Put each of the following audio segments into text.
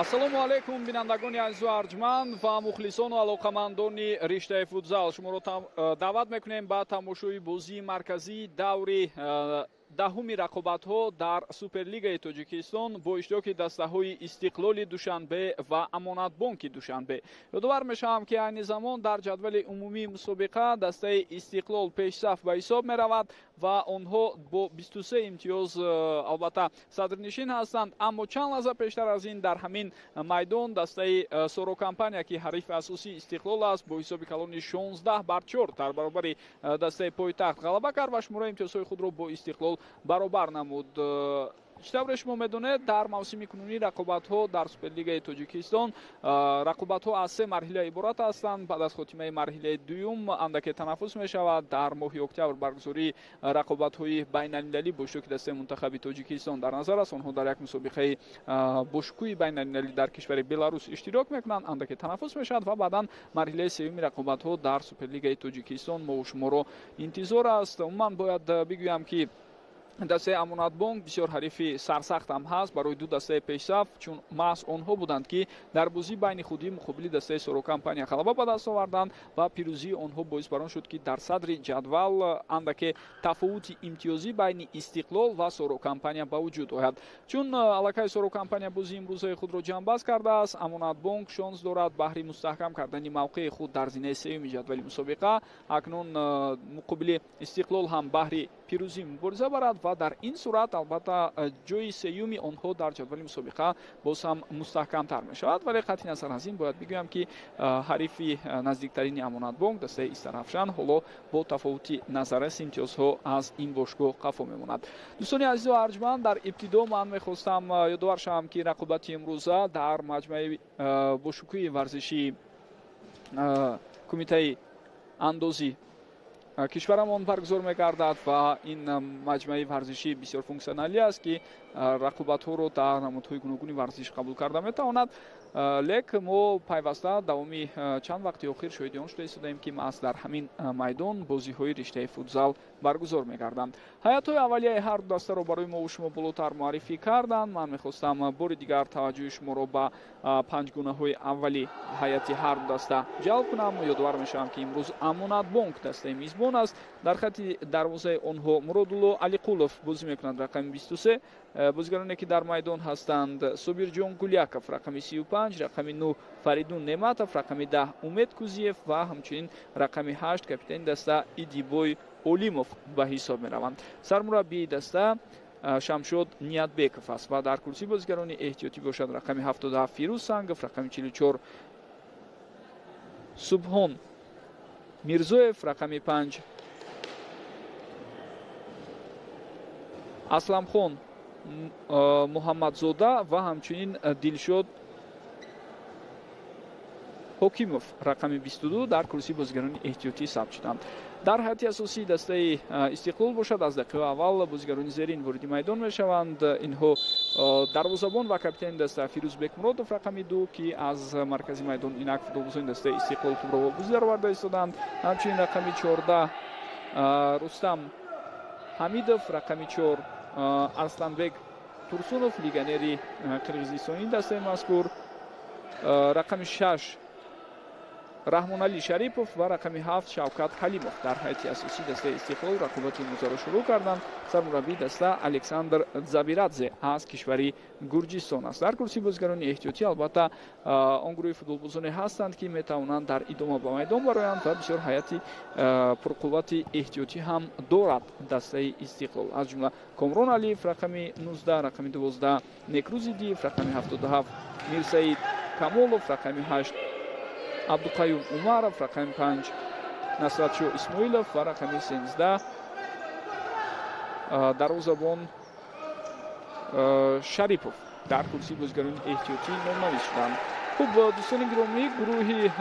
ассалому алайкум бинандагони азизу арҷманд ва мухлисону алоқамандони риштаи футзал. Шуморо даъват мекунем ба тамошои бозии марказии даври даҳуми рақобатҳо дар Суперлигаи Тоҷикистон бо иштироки дастаҳои Истиқлоли Душанбе ва Амонатбонки Душанбе. Ёдовар мешавам ки айни замон дар ҷадвали умумии мусобиқа дастаи Истиқлол пешсаф ба ҳисоб меравад ва онҳо бо 23 имтиёз албатта садрнишин ҳастанд, аммо чанд лаҳза пештар аз ин дар ҳамин майдон дастаи Сорокомпания ки ҳарифи асосии Истиқлол аст бо ҳисоби калони 16-4 дар баробари дастаи Пойтахт ғалаба кард ва шумораи имтиёзҳои худро бо Истиқлол баробар намуд. чӣ тавре шумо медонед, дар мавсими кунунӣ рақобатҳо дар Суперлигаи Тоҷикистон рақобатҳо аз се марҳила иборат ҳастанд. баъд аз хотимаи марҳилаи дуюм андаке танаффус мешавад. дар моҳи октябр баргузории рақобатҳои байналмилалӣ бо иштироки дастаи мунтахаби Тоҷикистон дар назар аст. онҳо дар як мусобиқаи бошукӯи байналмилалӣ дар кишвари Беларус иштирок мекунанд. андаке танаффус мешавад ва баъдан марҳилаи сеюми рақобатҳо дар Суперлигаи Тоҷикистон мову шуморо интизор аст. умуман бояд бигӯям ки дастаи Амонатбонк бисёр ҳарифи сарсахт ҳам ҳаст барои ду дастаи пешсаф, чун маҳз онҳо буданд ки дар бозии байни худи муқобили дастаи Сорокомпания ғалаба ба даст оварданд ва пирӯзии онҳо боис бар он шуд ки дар садри ҷадвал андаке тафовути имтиёзӣ байни Истиқлол ва Сорокомпания ба вуҷуд ояд. чун аллакай Сорокомпания бозии имрӯзаи худро ҷамъбаст кардааст, Амонатбонк шонс дорад баҳри мустаҳкам кардани мавқеи худ дар зинаи сеюми ҷадвали мусобиқа акнун муқобили Истиқлол ҳам баҳри пирӯзӣ мубориза барад ва дар ин сурат албатта ҷои сеюми онҳо дар ҷадвали мусобиқа боз ҳам мустаҳкамтар мешавад. вале қатъи назар аз ин бояд бигӯям ки ҳарифи наздиктарини Амонатбонк дастаи Истарафшан ҳоло бо тафовути назарраси имтиёзҳо аз ин бошгоҳ қафо мемонад. дӯстони азизу арҷманд, дар ибтидо ман мехостам ёдовар шавам ки рақобати имрӯза дар маҷмӯи бошукӯи варзиши кумитаи андозӣ кишварамон баргузор мегардад ва ин маҷмӯи варзиши бисёр функсионалӣ аст ки рақобатҳоро дар намудҳои гуногуни варзиш қабул карда метавонад. лек мо пайваста давоми чанд вақти охир шоҳиди он шуда истодаем ки маҳз дар ҳамин майдон бозиҳои риштаи футзал баргузор мегарданд. ҳайатҳои аввалияи ҳар ду дастаро барои мову шумо болотар муаррифӣ карданд. ман мехостам бори дигар таваҷҷӯҳи шуморо ба панҷгунаҳои аввали ҳайати ҳар ду даста ҷалб кунам. ёдовар мешавам ки имрӯз Амонатбонк дастаи мизбон аст. дар хати дарвозаи онҳо Муродулло Алиқулов бозӣ мекунад, рақами 23. бозигароне ки дар майдон ҳастанд: Собирҷон Гуляков, рақами 35, рақами 9 Фаридун Неъматов, рақами 10 Умед Кузиев ва ҳамчунин рақами 8 капитани даста Идибой Олимов ба ҳисоб мераванд. сармураббии даста Шамшод Ниятбеков аст ва дар курсии бозигарони эҳтиётӣ бошад рақами 77 Фирӯз Сангов, рақами 44 Субҳон Мирзоев, рақами 5 Асламхон Муҳаммадзода ва ҳамчунин Дилшод Ҳокимов, рақами 22 дар курсии бозигарони эҳтиётӣ сабт шуданд. дар ҳайати асосии дастаи Истиқлол бошад аз дақиқаи аввал бозигарони зерин вориди майдон мешаванд. инҳо дарвозабон ва капитани даста Фирӯз Бекмуродов, рақами 2 ки аз маркази майдон инак футболбозони дастаи Истиқлол пурровозӣ дароварда истоданд. ҳамчунин рақами 14 Рустам Ҳамидов, рақами 4 Арсланбек Турсунов, легионери қирғизистони дастаи мазкур, рақами 6 Раҳмоналӣ Шарипов ва рақами 7 Шавкат Ҳалимов дар ҳайати асосии дастаи Истиқлол рақобати имрӯзаро шурӯъ карданд. сармураббии даста Александр Забирадзе аз кишвари Гурҷистон аст. дар курсии бозигарони эҳтиётӣ албатта он гурӯҳи футболбозоне ҳастанд ки метавонанд дар идома ба майдон бароянд ва бисёр ҳайати пурқуввати эҳтиётӣ ҳам дорад дастаи Истиқлол. аз ҷумла Комрон Алиев, рақами 19, рақами 12 Некрузидиев, рақами 77 Мирсаид Камолов, рақами 8 Абдуқаюм Умаров, рақами 5 Насратшо Исмоилов ва рақами 13 дарвозабон Шарипов дар курсии бозигарони эҳтиётӣ номнавис шуданд. хуб дӯстони гиромӣ, гурӯҳи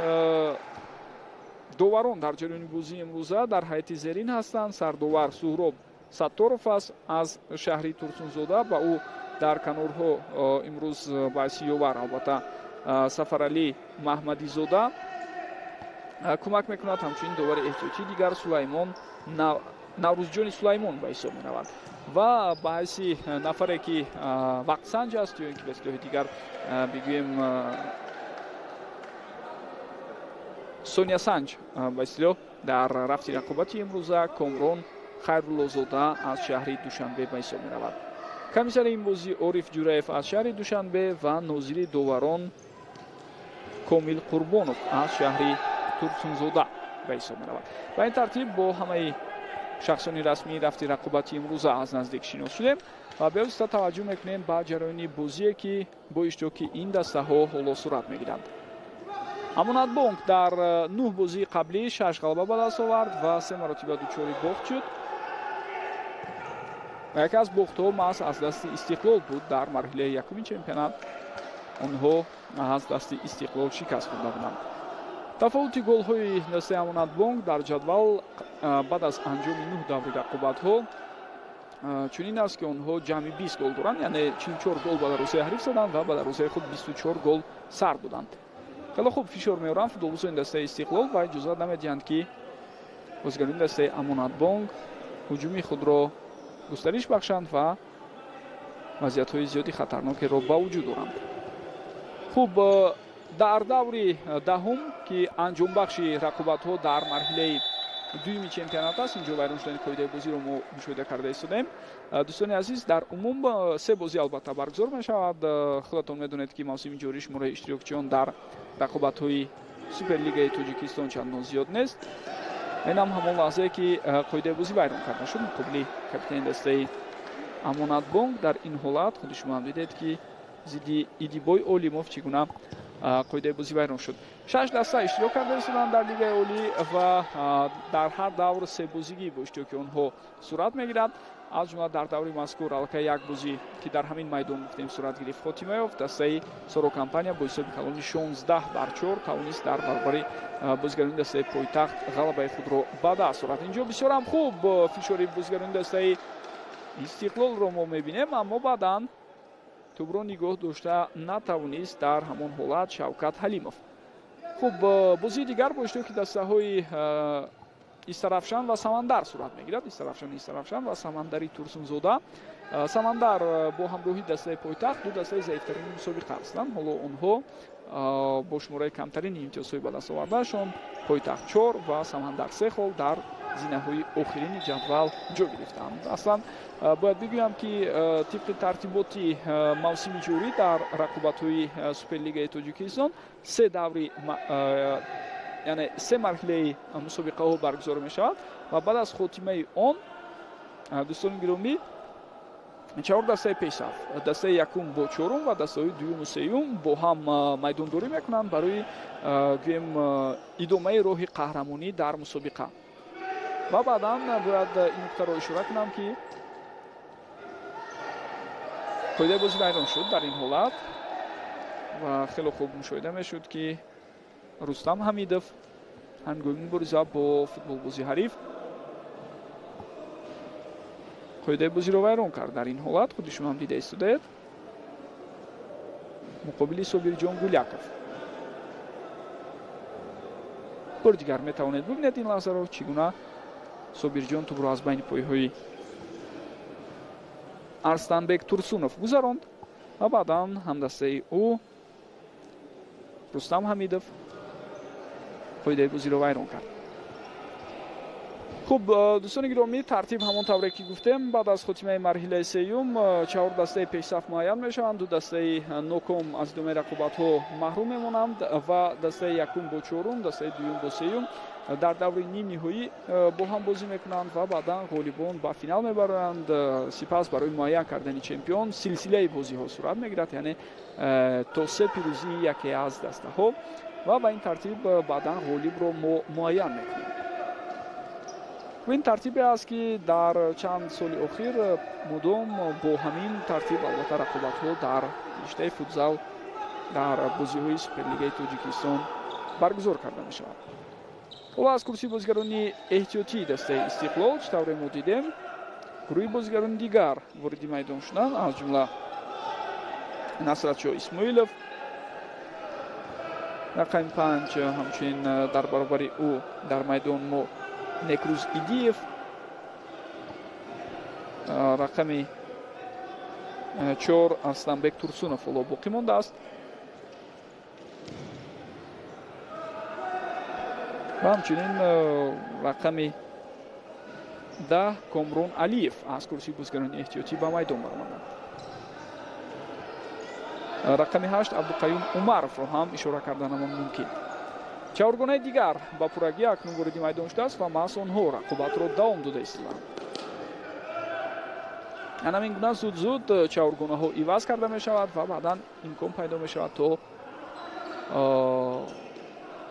доварон дар ҷараёни бозии имрӯза дар ҳайати зерин ҳастанд. сардовар Суҳроб Сатторов аст аз шаҳри Турсунзода. ба ӯ дар канорҳо имрӯз баъси ёвар албатта Сафаралӣ Маҳмадизода кӯмак мекунад. ҳамчунин довари эҳтиётӣ дигар Сулаймон Наврӯзҷони Сулаймон ба ҳисоб меравад. و باعثی نفره که وقت سنج است یا اینکه به اصطلاح دیگر بگوییم سونیا سنج به اصطلاح در رفتی رقابتی امروزه کامرون خیرالله‌زاده از شهر دوشنبه به حساب می‌رود. کمیسر این بازی عارف جورایف از شهر دوشنبه و ناظر داوران کامیل قربانوف از شهر ترسونزاده به حساب می‌رود. به این ترتیب با همه شخصان رسمی رفتی رقابتی امروزه از نزدیک شناس شدیم و به واسطه توجه میکنیم به جریان بازی که با اشتراک این دسته ها حالا صورت میگیرند. امانت بانک در 9 بازی قبلی 6 غلبه به دست آورد و 3 مرتبه دچار باخت شد و یکی از باخت ها محض از دست استقلال بود. در مرحله یکم چمپیونات آنها از دست استقلال شکست خورده بودند. تفاوت گل های دسته امانت بانک در جدول بعد از انجام 9 دوره رقابت ها چنین است که آنها جمعی 20 گل دارند، یعنی 44 گل به دروازه حریف زدند و به دروازه خود 24 گل سر دادند. خیلی خوب فشار میارن فوتبالبازان دسته استقلال و اجازه نمیدهند که بازیکنان دسته امانت بانک هجوم خود را گسترش بخشند و وضعیت های زیادی خطرناک را با وجود دارند. خوب در دور دهم که انجام بخش رقابت ها در مرحله دوم چمپیونات است، اینجا بیرون شدن قاعده بازی رو ما مشاهده کرده ایستادیم. دوستان عزیز در عموم 3 بازی البته برگزار می شود. خودتون میدونید که موسم جاری شماره اشتراکچیان در رقابت های سوپرلیگ تاجیکستان چندان زیاد نیست. این هم همان لحظه که قاعده بازی بیرون کرده شد مقابل کاپیتان دسته امانت بانک. در این حالت خود شما هم دیدید که ضد ایدیبای اولیموف چگونه قاعده بازی بیرون شد. 6 دسته اشتراک کرده ایستادند در لیگ اولی و در هر دور 3 بازیگی با اشتراک آنها صورت میگیرد. از جمله در دور مذکور البته یک بازی که در همین میدان گفتیم صورت گرفت خاتمه یافت. دسته سورو کمپانیا با حساب کلانی 16 بر 4 توانست در برابر بازیگران دسته پایتخت غلبه خود را به دست آورد. اینجا بسیار هم خوب فشار بازیگران دسته استقلال را ما میبینیم، اما بعداً توپ را نگاه داشته نتوانست در همان حالت شوکت حلیموف. خوب بازی دیگر با اشتراک دسته های استرافشان و سمندر صورت میگیرد. استرافشان و سمندری ترسونزاده. سمندر با همراهی دسته پایتخت دو دسته ضعیفترین مسابقه هستند. حالا آنها با شماره کمترین امتیازهای به دست آوردهشان پایتخت 4 و سمندر 3 خال در زینه‌های آخرین جدول جا گرفتند. اصلا باید بگویم که طبق ترتیبات موسم جاری در رقابت‌های سوپرلیگ تاجیکستان 3 دوره یعنی 3 مرحله مسابقه ها برگزار می شود و بعد از خاتمه آن دوستان گرامی 4 دسته پیشرفت، دسته یکم با چهارم و دسته دوم و سوم با هم میدانداری میکنند برای گویم ادامه راه قهرمانی در مسابقه. و بعدا باید این نکته را اشاره کنم که قاعده بازی بیرون شد در این حالت و خیلی خوب مشاهده میشد که رستم حمیدوف هنگامی مبارزه با فوتبال بازی حریف قاعده بازی رو ویران کرد. در این حالت خود شما هم دیده ایستادید مقابل صابرجان گولیاکوف. بار دیگر میتوانید ببینید این لحظه رو چگونه صابرجان توپ رو از بین پایهای ارسلانبek تورسونوف گذراند و بعدا همدسته او رستم حمیدوف قاعده بازی رو ویران کرد. خوب دوستان گرامی ترتیب همون طوری که گفتیم بعد از خاتمه مرحله سوم 4 دسته پیشرفت معین میشوند. 2 دسته نوکم از ادامه رقابت ها محروم میمونند و دسته یکم با چهارم دسته دوم با سوم در دور نیم نهایی با هم بازی میکنند و بعدا غالبان به فینال میبرند. سپس برای معین کردن چمپیون سلسله بازی ها صورت میگیرد، یعنی تا 3 پیروزی یکی از دسته ها و به این ترتیب بعدا غالب رو معین میکنیم. و این ترتیبی است که در چند سال اخیر مدام با همین ترتیب البته رقابت ها در رشته فوتزال در بازی های سوپرلیگ تاجیکستان برگزار کرده می شود. و از کرسی بازیگران احتیاطی دسته استقلال چطور ما دیدیم گروه بازیگران دیگر وارد میدان شدند، از جمله نصرتشاه اسماعیلوف رقم 5، همچنین در برابر او در میدان ما نکروز ایدیف рақами 4 Арсланбек Турсунов ҳоло боқӣ мондааст. ва ҳамчунин рақами 10 Комрон Алиев аз курсии бозгарони эҳтиётӣ ба майдон баромаданд. рақами 8 Абдуқаюм Умаровро ҳам ишора карданамон мумкин. чаҳоргонаи дигар ба пуррагӣ акнун вориди майдон шудааст ва маҳз онҳо рақобатро давом дода истоданд. ан ҳамин гуна зуд чаҳоргонаҳо иваз карда мешавад ва баъдан имкон пайдо мешавад то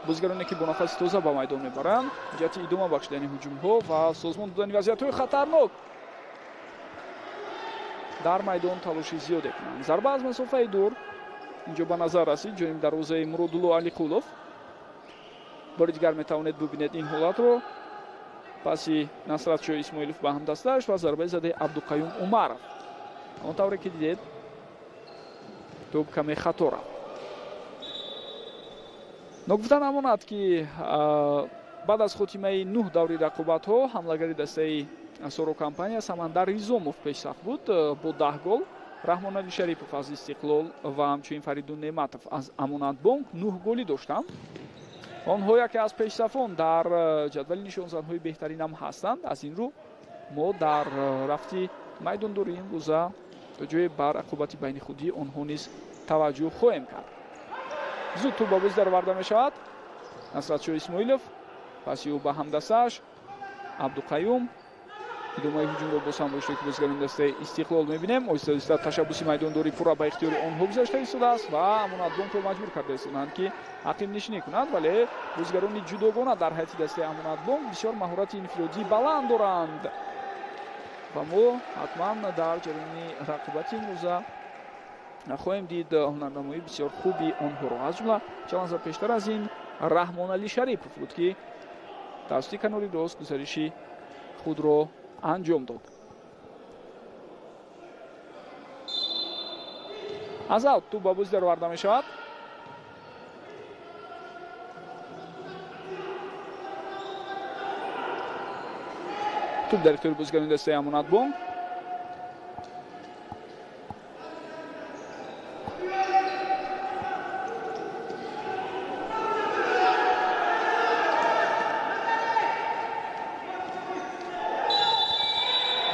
бозгароне ки бо нафаси тоза ба майдон мебаранд ҷиҳати идома бахшидани ҳуҷумҳо ва созмон додани вазъиятҳои хатарнок дар майдон талоши зиёде кунанд. зарба аз масофаи дур инҷо ба назар расид ҷониби дарвозаи Муродулло Алиқулов. бори дигар метавонед бубинед ин ҳолатро. паси Насратшоҳ Исмоилов ба ҳамдастааш ва зарбаи задаи Абдуқаюм Умаров. он тавре ки дидед тӯб каме хато рафт. ногуфтан ҳамонад ки баъд аз хотимаи 9 даври рақобатҳо ҳамлагари дастаи Соро компания Самандар Ризомов пешсаф буд бо 10 гол. Раҳмоналӣ Шарипов аз Истиқлол ва ҳамчунин Фаридун Неъматов аз Амонатбонк 9 голӣ доштанд. онҳо яке аз пешсафон дар ҷадвали нишонзанҳои беҳтаринам ҳастанд. аз ин рӯ мо дар рафти майдондории имрӯза то ҷое ба рақобати байнихудии онҳо низ таваҷҷӯҳ хоҳем кард. зуд тӯб ба бозидар варда мешавад. Насратшоҳ Исмоилов паси ӯ ба ҳамдастааш Абдуқаюм. идомаи ҳуҷумро боз ҳам боштаки бозгарони дастаи Истиқлол мебинем. оҳиста ташаббуси майдондорӣ пурра ба ихтиёри онҳо гузашта истодааст ва Амонатбонкро маҷбур карда истоданд ки ақибнишинӣ кунад, вале бозгарони ҷудогона дар ҳайати дастаи Амонатбонк бисёр маҳорати инфиродӣ баланд доранд ва мо ҳатман дар ҷараёни рақобати имрӯза хоҳем дид ҳунарнамоии бисёр хуби онҳоро. аз ҷумла чанд лаҳза пештар аз ин Раҳмоналӣ Шарипов буд ки тавассути канори рост гузариши худро анҷом дод. аз аут тӯб ба бозидар варда мешавад. тӯб дар ихтиёри бозгарони дастаи Амонатбонк.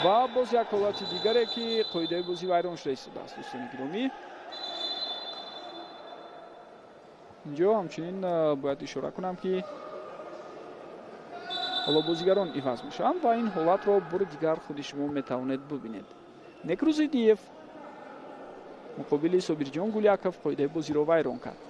ва боз як ҳолати дигаре ки қоидаи бозӣ вайрон шуда истодааст. дӯстони гиромӣ, инҷо ҳамчунин бояд ишора кунам ки ҳоло бозигарон иваз мешаванд ва ин ҳолатро бори дигар худи шумо метавонед бубинед. Некрузидиев муқобили Собирҷон Гуляков қоидаи бозиро вайрон кард.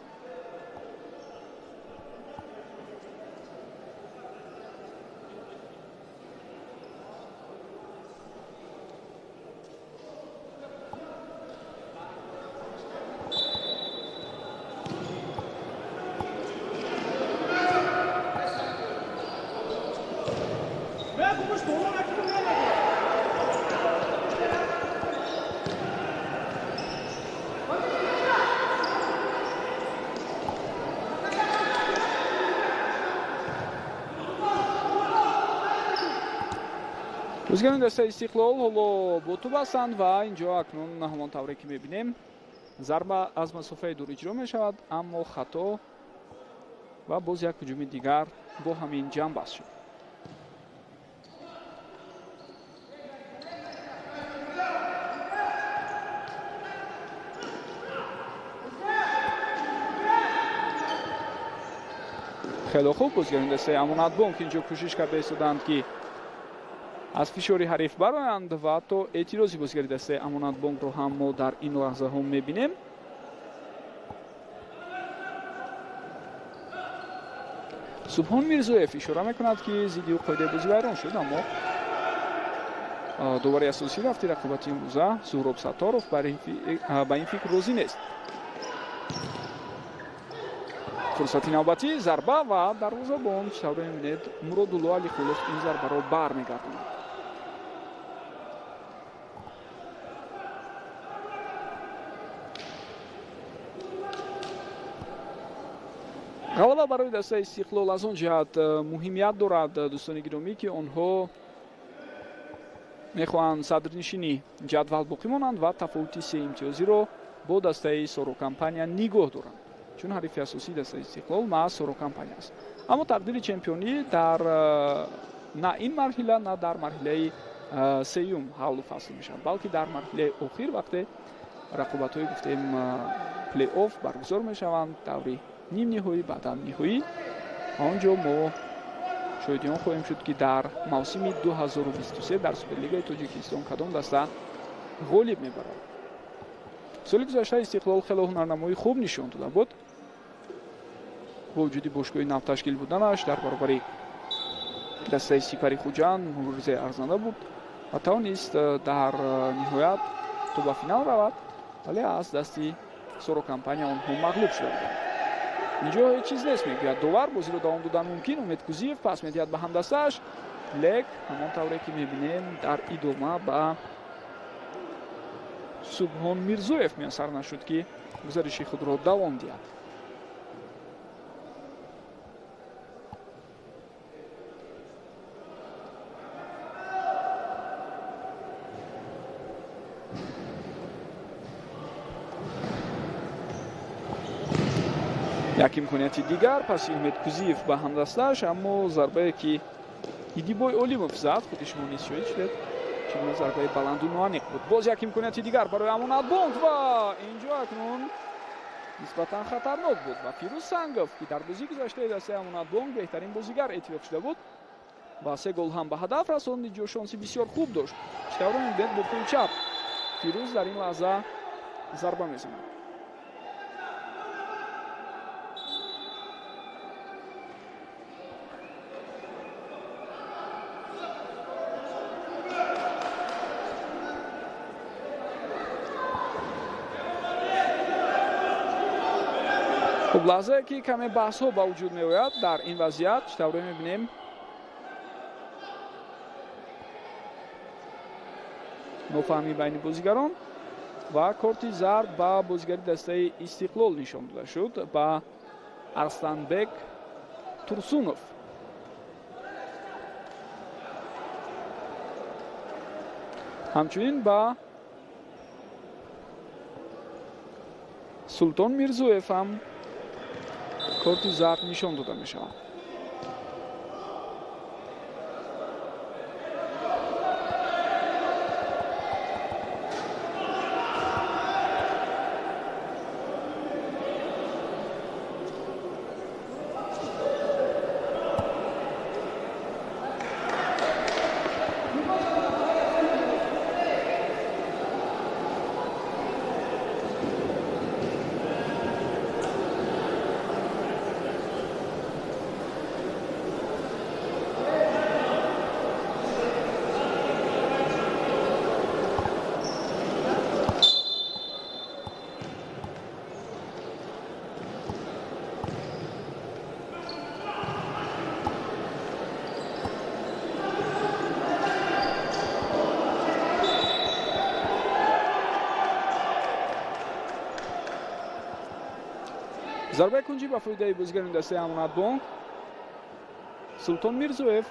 бозгарони дастаи Истиқлол ҳоло бо тӯб ҳастанд ва инҷо акнун ҳамон тавре ки мебинем зарба аз масофаи дур иҷро мешавад, аммо хато ва боз як ҳуҷуми дигар бо ҳамин ҷанбаст шуд. хело хуб, бозгарони дастаи Амонатбонк инҷо кӯшиш карда истоданд ки аз фишори ҳариф бароянд ва ҳатто эътирози бозгари дастаи Амонатбонкро ҳам мо дар ин лаҳзаҳо мебинем. Субҳон Мирзоев ишора мекунад ки зидди ӯ қоидаи бозӣ вайрон шуд, аммо довари асосии рафти рақобати имрӯза Зуҳроб Сатторов ба ин фикр розӣ нест. фурсати навбатӣ, зарба ва дарвозабон тавре мебинед Муродулло Алиқулов ин зарбаро бармегардонад. ғалаба барои дастаи Истиқлол аз он ҷиҳат муҳимият дорад, дӯстони гиромӣ, ки онҳо мехоҳанд садрнишини ҷадвал боқӣ монанд ва тафовути 3 имтиёзиро бо дастаи Сорокампания нигоҳ доранд, чун ҳарифи асосии дастаи Истиқлол маъ Сорокампания аст. аммо тақдири чемпионӣ дар на ин марҳила, на дар марҳилаи сеюм ҳаллу фасл мешавад, балки дар марҳилаи охир вақте рақобатҳои гуфтем плей-офф баргузор мешаванд, даври нимниҳоӣ, баъдан ниҳоӣ. онҷо мо шоҳиди он хоҳем шуд ки дар мавсими 2023 дар Суперлигаи Тоҷикистон кадом даста ғолиб мебарад. соли гузашта Истиқлол хеле ҳунарнамоии хуб нишон дода буд. бо вуҷуди бошгоҳи навташкил буданаш дар баробари дастаи Сипари Хуҷанд муборизаи арзанда буд ва тавонист дар ниҳоят то ба финал равад, вале аз дасти Сорокампания онҳо мағлуб шуда буданд. инҷо ҳеҷ чиз нест, мегӯяд довар, бозиро давом додан мумкин. Умед Кузиев пас медиҳад ба ҳамдастааш, лек ҳамон тавре ки мебинем дар идома ба Субҳон Мирзоев муяссар нашуд ки гузариши худро давом диҳад. як имконияти дигар, паси Умед Кузиев ба ҳамдастааш, аммо зарбае ки Идибой Олимов зад, худи шумо низ шоҳид шудед, чигуна зарбаи баланду ноаниқ буд. Боз як имконияти дигар барои Амонатбонк ва инҷо акнун нисбатан хатарнок буд ва Фирӯз Сангов ки дар бозии гузаштаи дастаи Амонатбонк беҳтарин бозигар эътироф шуда буд ва 3 гол ҳам ба ҳадаф расонд. инҷо шонси бисёр хуб дошт. читавро мебинед бо пӯи чап Фирӯз дар ин лаҳза зарба мезанад. хуб лаҳзае ки каме баҳсҳо ба вуҷуд меояд дар ин вазъият. читавре мебинем нофаҳмӣ байни бозигарон ва корти зард ба бозигари дастаи Истиқлол нишон дода шуд ба Арсланбек Турсунов. ҳамчунин ба Султон Мирзоев ҳам корти зард нишон дода мешавад. зарбаи кунҷӣ ба фоидаи бозигари дастаи Амонатбонк. Султон Мирзоев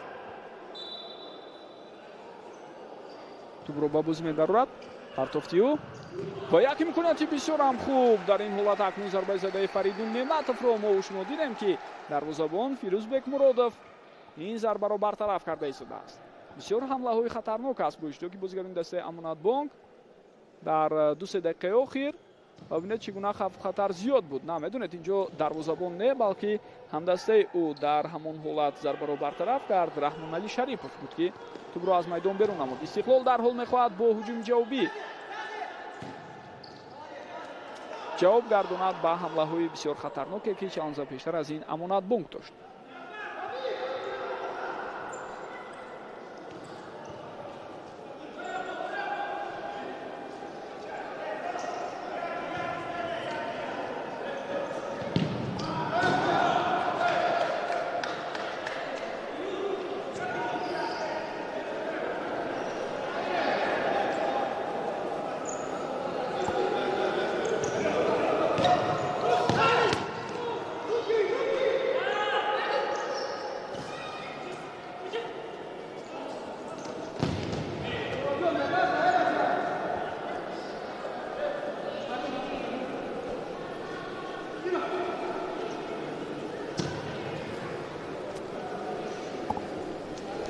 тӯбро ба бозӣ медарорад. партофтиё ба як имконияти бисёр ҳам хуб. дар ин ҳолат акнун зарбаи задаи Фаридун Неъматовро мо шумо дидем ки дарвозабон Фирӯзбек Муродов ин зарбаро бартараф карда истодааст. бисёр ҳамлаҳои хатарнок аст бо иштироки бозигари дастаи Амонатбонк дар 2-3 дақиқаи охир. ва бинед чӣ гуна хавфу хатар зиёд буд. На медонед инҷо дарвозабон не, балки ҳамдастаи ӯ дар ҳамон ҳолат зарбаро бартараф кард. Раҳмоналӣ Шарипов буд ки тӯбро аз майдон берун намуд. Истиқлол дар ҳол мехоҳад бо ҳуҷуми ҷавобӣ ҷавоб гардонад ба ҳамлаҳои бисёр хатарноке ки чанд лаҳза пештар аз ин Амонатбонк дошт.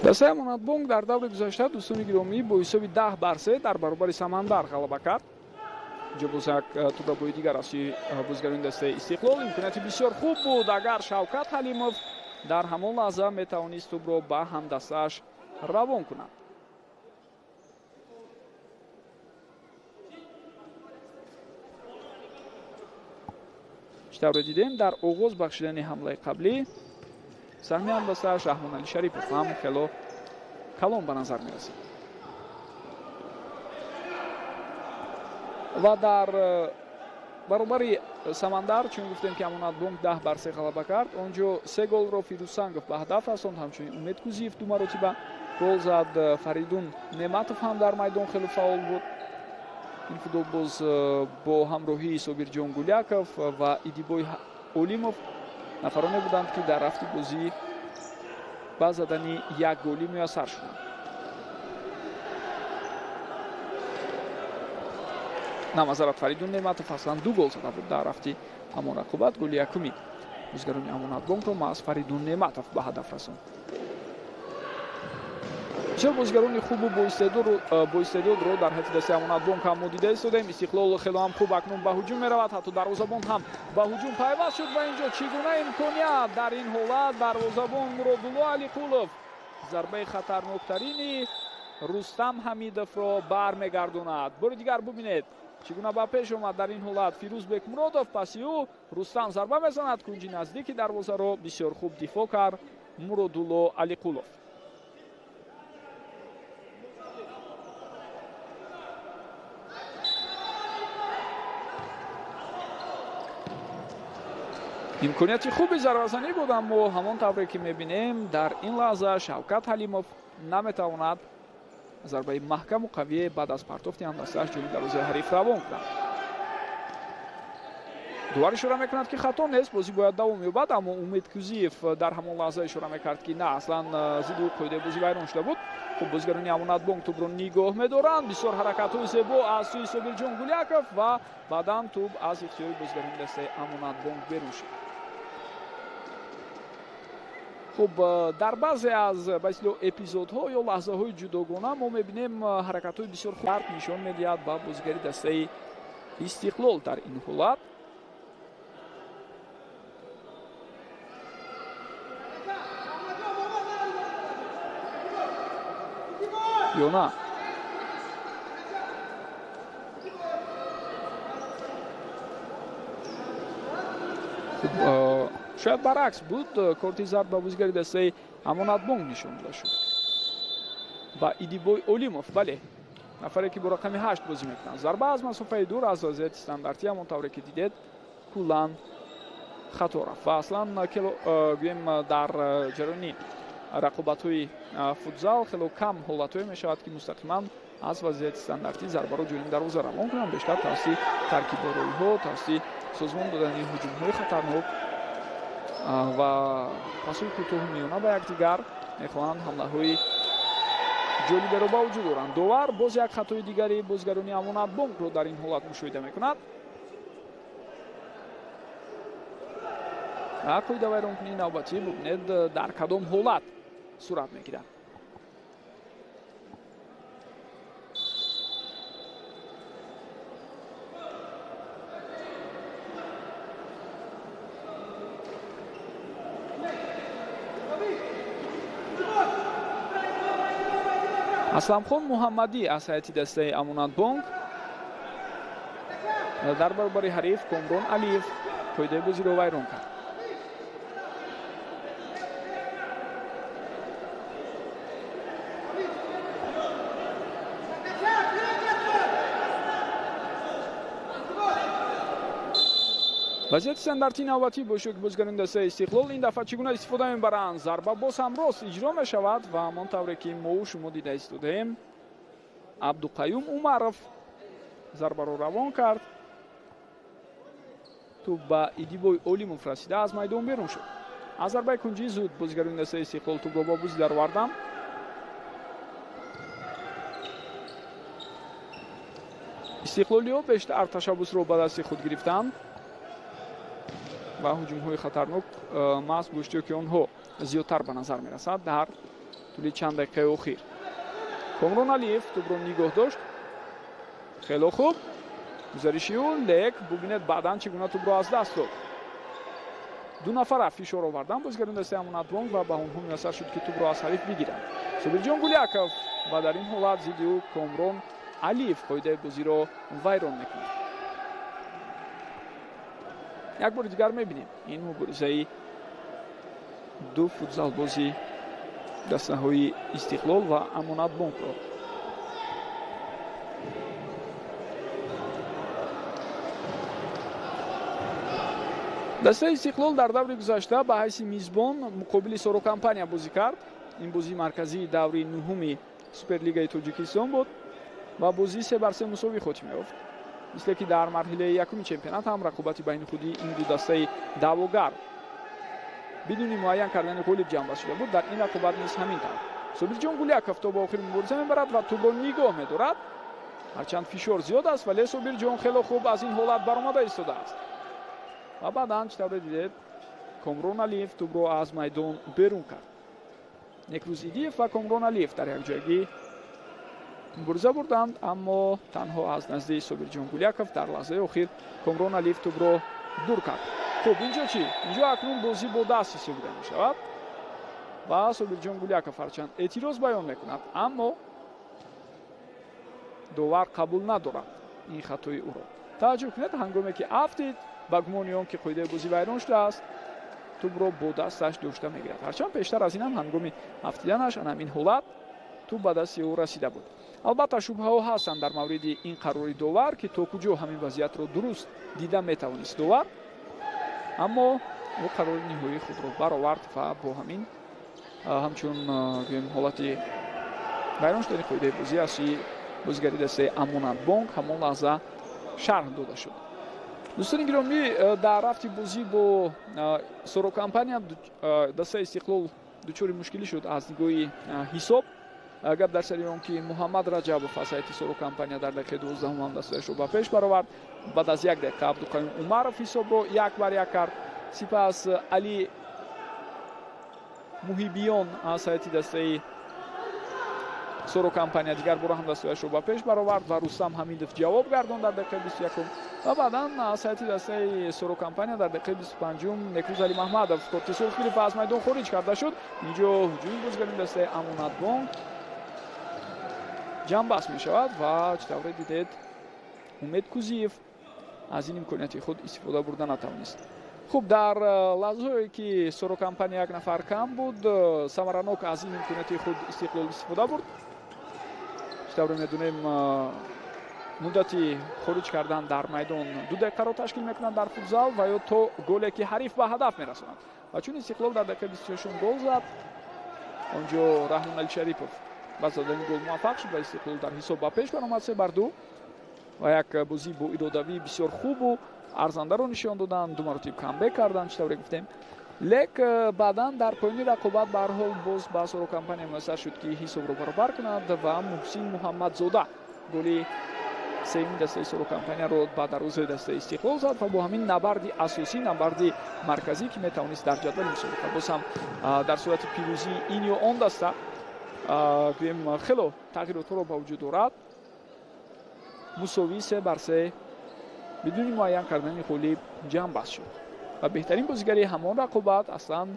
дастаи амонатбонк дар даври гузашта дӯстони гиромӣ бо ҳисоби 10-3 дар баробари Самандар ғалаба кард. инҷо боз як тӯбрабои дигар аз сӯи бозгарони дастаи Истиқлол. имконияти бисёр хуб буд. агар Шавкат Ҳалимов дар ҳамон лаҳза метавонист тӯбро ба ҳамдастааш равон кунад. читавре дидем дар оғоз бахшидани ҳамлаи қаблӣ саҳми ҳамдастааш Раҳмоналӣ Шарипов ҳам хело калон ба назар мерасид. ва дар баробари Самандар чун гуфтем ки амонатбонк 10-3 ғалаба кард. онҷо 3 голро Фирӯз Сангов ба ҳадаф расонд. ҳамчунин Умед Кузиев 2 маротиба гол зад. Фаридун Неъматов ҳам дар майдон хело фаъол буд. ин футболбоз бо ҳамроҳии Собирҷон Гуляков ва Идибой Олимов нафароне буданд ки дар рафти бозӣ ба задани як голӣ муяссар шуданд. намазарат Фаридун Неъматов аслан 2 гол зада буд дар рафти ҳамон рақобат. голи якуми бозгарони амонатбонкро маъз Фаридун Неъматов ба ҳадаф расонд. бисёр бозгарони хубу боистеъдодро дар ҳайати дастаи амонатбонк ҳам мо дида истодем. Истиқлол хело ҳам хуб акнун ба ҳуҷум меравад. ҳатто дарвозабон ҳам ба ҳуҷум пайваст шуд. ва инҷо чӣ гуна имконият дар ин ҳолат. дарвозабон Муродулло Алиқулов зарбаи хатарноктарини Рустам Ҳамидовро бармегардонад. бори дигар бубинед чӣ гуна ба пеш омад дар ин ҳолат. Фирӯзбек Муродов паси ӯ Рустам зарба мезанад. кунҷи наздики дарвозаро бисёр хуб дифоъ кард Муродулло Алиқулов. имконияти хуби зарбазанӣ буд, аммо ҳамон тавре ки мебинем дар ин лаҳза Шавкат Ҳалимов наметавонад зарбаи маҳкаму қавие баъд аз партофти ҳамдастааш ҷони дарвозаи ҳариф равон кунад. дувар ишора мекунад ки хато нест, бозӣ бояд давом ёбад, аммо Умед Кузиев дар ҳамон лаҳза ишора мекард ки на, аслан зидду қоидаи бозӣ вайрон шуда буд. хуб бозгарони амонатбонк тӯбро нигоҳ медоранд. бисёр ҳаракатҳои зебо аз сӯи Собирҷон Гуляков ва баъдан тӯб аз ихтиёри бозгарони дастаи амонатбонк берун шуд. хуб дар баъзе аз ба истлоҳ эпизодҳо ё лаҳзаҳои ҷудогона мо мебинем ҳаракатҳои бисёр хуб нишон медиҳад ба бозигари дастаи Истиқлол дар ин ҳолат. ё на? шояд баръакс буд. корти зард ба бозигари дастаи амонатбонк нишон дода шуд. ба Идибой Олимов, бале, нафаре ки бо рақами 8 бозӣ мекунад. зарба аз масофаи дур аз вазъияти стандартӣ ҳамон тавре ки дидед куллан хато рафт. ва аслан гӯем дар ҷараёни рақобатҳои футзал хело кам ҳолатҳое мешавад ки мустақиман аз вазъияти стандартӣ зарбаро ҷони дарвоза равон кунанд. бештар тавассути таркибборойиҳо, тавассути созмон додани ҳуҷумҳои хатарнок ва пасҳои кӯтоҳу миёна ба якдигар мехоҳанд ҳамлаҳои ҷолиберо ба вуҷуд оранд. довар боз як хатои дигари бозгарони амонатбонкро дар ин ҳолат мушоҳида мекунад. қоида вайронкунии навбатӣ бубинед дар кадом ҳолат сурат мегирад. Асламхон Муҳаммадӣ аз ҳайати дастаи амонатбонк дар баробари ҳариф Комрон Алиев қоидаи бозиро вайрон кард. вазъияти стандартии навбатӣ бо шӯки бозгарони дастаи Истиқлол ин дафъа чӣ гуна истифода мебаранд. зарба боз ҳам рост иҷро мешавад ва ҳамон тавре ки мо шумо дида истодаем Абдуқаюм Умаров зарбаро равон кард. тӯб ба Идибой Олимов расида аз майдон берун шуд. аз зарбаи кунҷӣ зуд бозгарони дастаи Истиқлол тӯбро ба бозӣ дароварданд. истиқлолиҳо бештар ташаббусро ба дасти худ гирифтанд ва ҳуҷумҳои хатарнок маҳз бо иштироки онҳо зиёдтар ба назар мерасад дар тӯли чанд дақиқаи охир. Комрон Алиев тӯбро нигоҳ дошт. хело хуб гузариши ӯ, лек бубинед баъдан чӣ гуна тӯбро аз даст дод. ду нафара фишор овардан бозигарони дастаи Амонатбонк ва ба онҳо муяссар шуд ки тӯбро аз ҳариф бигиранд. Собирҷон Гуляков ва дар ин ҳолат зидди ӯ Комрон Алиев қоидаи бозиро вайрон мекунад. як бори дигар мебинем ин муборизаи ду футзалбози дастаҳои Истиқлол ва Амонатбонкро. дастаи Истиқлол дар даври гузашта ба ҳайси мизбон муқобили Сорокомпания бозӣ кард. ин бозии марказии даври нуҳуми Суперлигаи Тоҷикистон буд ва бозӣ 3-3 мусовӣ хотима ёфт. мисле ки дар марҳилаи якуми чемпионат ҳам рақобати байни худи ин ду дастаи даъвогар бидуни муайян кардани ғолиб ҷамъбаст шуда буд. дар ин рақобат низ ҳамин тавр. Собирҷон Гуляков то ба охири мубориза мебарад ва тӯбро нигоҳ медорад. ҳарчанд фишор зиёд аст, вале Собирҷон хело хуб аз ин ҳолат баромада истодааст. ва баъдан чӣ тавре дидед Комрон Алиев тӯбро аз майдон берун кард. Некрӯз Идиев ва Комрон Алиев дар якҷоягӣ мубориза бурданд, аммо танҳо аз назди Собирҷон Гуляков дар лаҳзаи охир Комрон Алиев тӯбро дур кард. хуб инҷо чӣ? инҷо акнун бозӣ бо даст ҳисобида мешавад ва Собирҷон Гуляков ҳарчанд эътироз баён мекунад, аммо довар қабул надорад ин хатои ӯро. таваҷҷӯҳ кунед ҳангоме ки афтид ба гумони он ки қоидаи бозӣ вайрон шудааст тӯбро бо дасташ дошта мегирад. ҳарчанд пештар аз инам ҳангоми афтиданаш ан ҳамин ҳолат тӯб ба дасти ӯ расида буд. албатта шубҳаҳо ҳастанд дар мавриди ин қарори довар ки то куҷо ҳамин вазъиятро дуруст дида метавонист довар, аммо ӯ қарори ниҳоии худро баровард ва бо ҳамин ҳамчун гӯем ҳолати вайрон шудани қоидаи бозӣ аз сӯи бозигари дастаи Амонатбонк ҳамон лаҳза шарҳ дода шуд. дӯстони гиромӣ, дар рафти бозӣ бо Сорокомпания дастаи Истиқлол дучори мушкилӣ шуд аз нигоҳи ҳисоб. гап дар сари он ки Муҳаммад Раҷабов аз ҳайати Сорокомпания дар дақиқаи 12 дастаашро ба пеш баровард. баъд аз 1 дақиқа Абдуқаюм Умаров ҳисобро 1-1 кард. сипас Али Муҳибиён аз ҳайати дастаи Сорокомпания дигар бора ҳам дастаашро ба пеш баровард ва Рустам Ҳамидов ҷавоб гардонд дар дақиқаи 21 ва баъдан аз ҳайати дастаи Сорокомпания дар дақиқаи 25 Некрӯз Али Маҳмадов кортисол гирифт ва аз майдон хориҷ карда шуд. инҷо ҳуҷуми бозигарони дастаи Амонатбонк ҷамъбаст мешавад ва чӣ тавре дидед Умед Кузиев аз ин имконияти худ истифода бурда натавонист. хуб дар лаҳзаҳое ки Сорокомпания як нафар кам буд, самаранок аз ин имконияти худ Истиқлол истифода бурд. чӣ тавре медонем муддати хориҷ кардан дар майдон 2 дақиқаро ташкил мекунад дар футзал ва ё то голе ки ҳариф ба ҳадаф мерасонад. ва чун Истиқлол дар дақиқаи 26 гол зад, онҷо Раҳмон Алишарипов ба задани гол муваффақ шуд ва Истиқлол дар ҳисоб ба пеш баромад 3-2 ва як бозӣ бо иродавии бисёр хубу арзандаро нишон доданд. 2 маротиб камбек карданд, чӣ тавре гуфтем. лек баъдан дар поёни рақобат ба ҳар ҳол боз ба Сорокомпания муяссар шуд ки ҳисобро баробар кунад ва Муҳсин Муҳаммадзода голи сеюми дастаи Сорокомпанияро ба дарвозаи дастаи Истиқлол зад ва бо ҳамин набарди асосӣ, набарди марказӣ ки метавонист дар ҷадвали мусобиқа боз ҳам дар сурати пирӯзии ин ё он даста гӯем хело тағйиротҳоро ба вуҷуд орад. мусовӣ 3-3 бидуни муайян кардани ғолиб ҷамъбаст шуд ва беҳтарин бозигари ҳамон рақобат аслан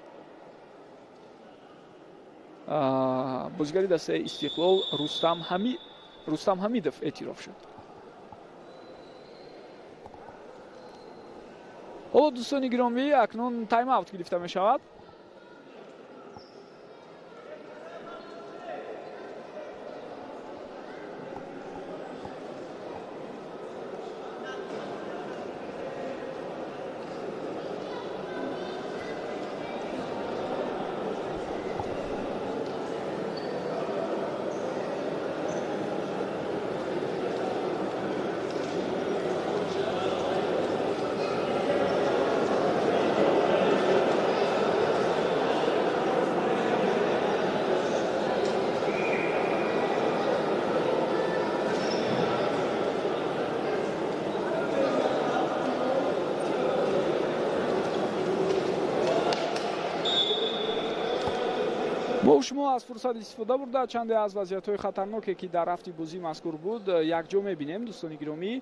бозигари дастаи Истиқлол Рустам Ҳамидов эътироф шуд. ҳоло дӯстони гиромӣ, акнун тайм-аут гирифта мешавад. мо шумо аз фурсат истифода бурда чанде аз вазиятҳои хатарноке ки дар рафти бозӣ мазкур буд якҷо мебинем. дӯстони гиромӣ,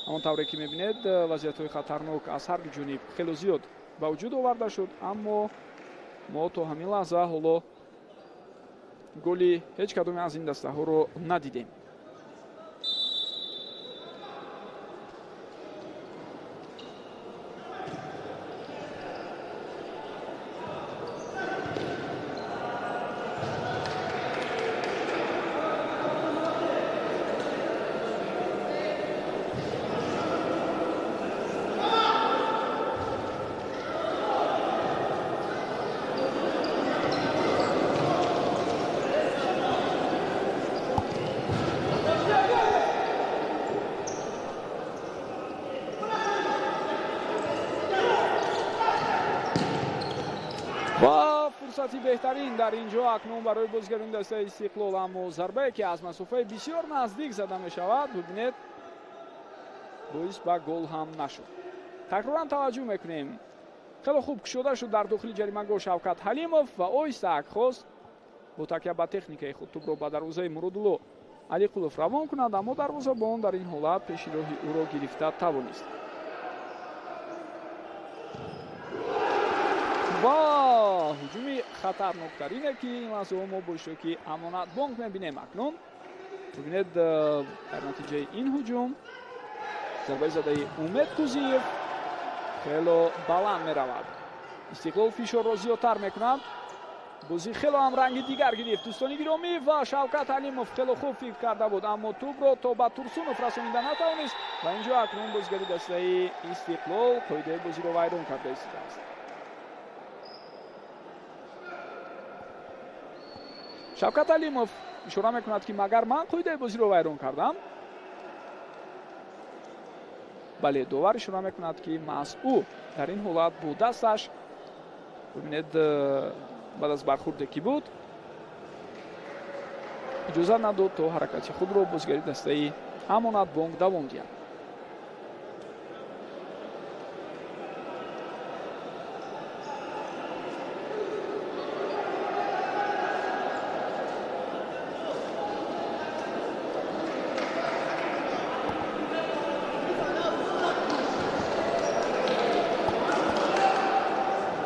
ҳамон тавре ки мебинед вазиятҳои хатарнок аз ҳар ҷониб хело зиёд ба вуҷуд оварда шуд, аммо мо то ҳамин лаҳза ҳоло голи ҳеҷ кадоме аз ин дастаҳоро надидем. ва фурсати беҳтарин дар ин ҷо акнун барои бозигарони дастаи Истиқлол, аммо зарбае ки аз масофаи бисёр наздик зада мешавад, бубинед боис ба гол ҳам нашуд. такроран таваҷҷӯҳ мекунем, хело хуб кушода шуд дар дохили ҷаримагоҳ Шавкат Ҳалимов ва оҳистаак хост бо такя ба техникаи худ тӯбро ба дарвозаи Муродулло Алиқулов равон кунад, аммо дарвозабон дар ин ҳолат пеши роҳи ӯро гирифта тавонист. ва ҳуҷуми хатарноктарине ки ин лаҳзаҳо мо бо иштироки Амонатбонк мебинем. акнун бибинед дар натиҷаи ин ҳуҷум зарбаи задаи Умед Кузиев хело баланд меравад. Истиқлол фишорро зиёдтар мекунад, бозӣ хело ҳам ранги дигар гирифт. дӯстони гиромӣ, ва Шавкат Ҳалимов хело хуб фикр карда буд, аммо тӯбро то ба Турсунов расонида натавонист ва ин ҷо акнун бозигари дастаи Истиқлол қоидаи бозиро вайрон карда истодааст. Шавкат Алимов ишора мекунад ки магар ман қоидаи бозиро вайрон кардам. бале, довар ишора мекунад ки маҳз ӯ дар ин ҳолат бо дасташ, бибинед баъд аз бархӯрде ки буд, иҷозат надод то ҳаракати худро бозигари дастаи Амонатбонк давом диҳад.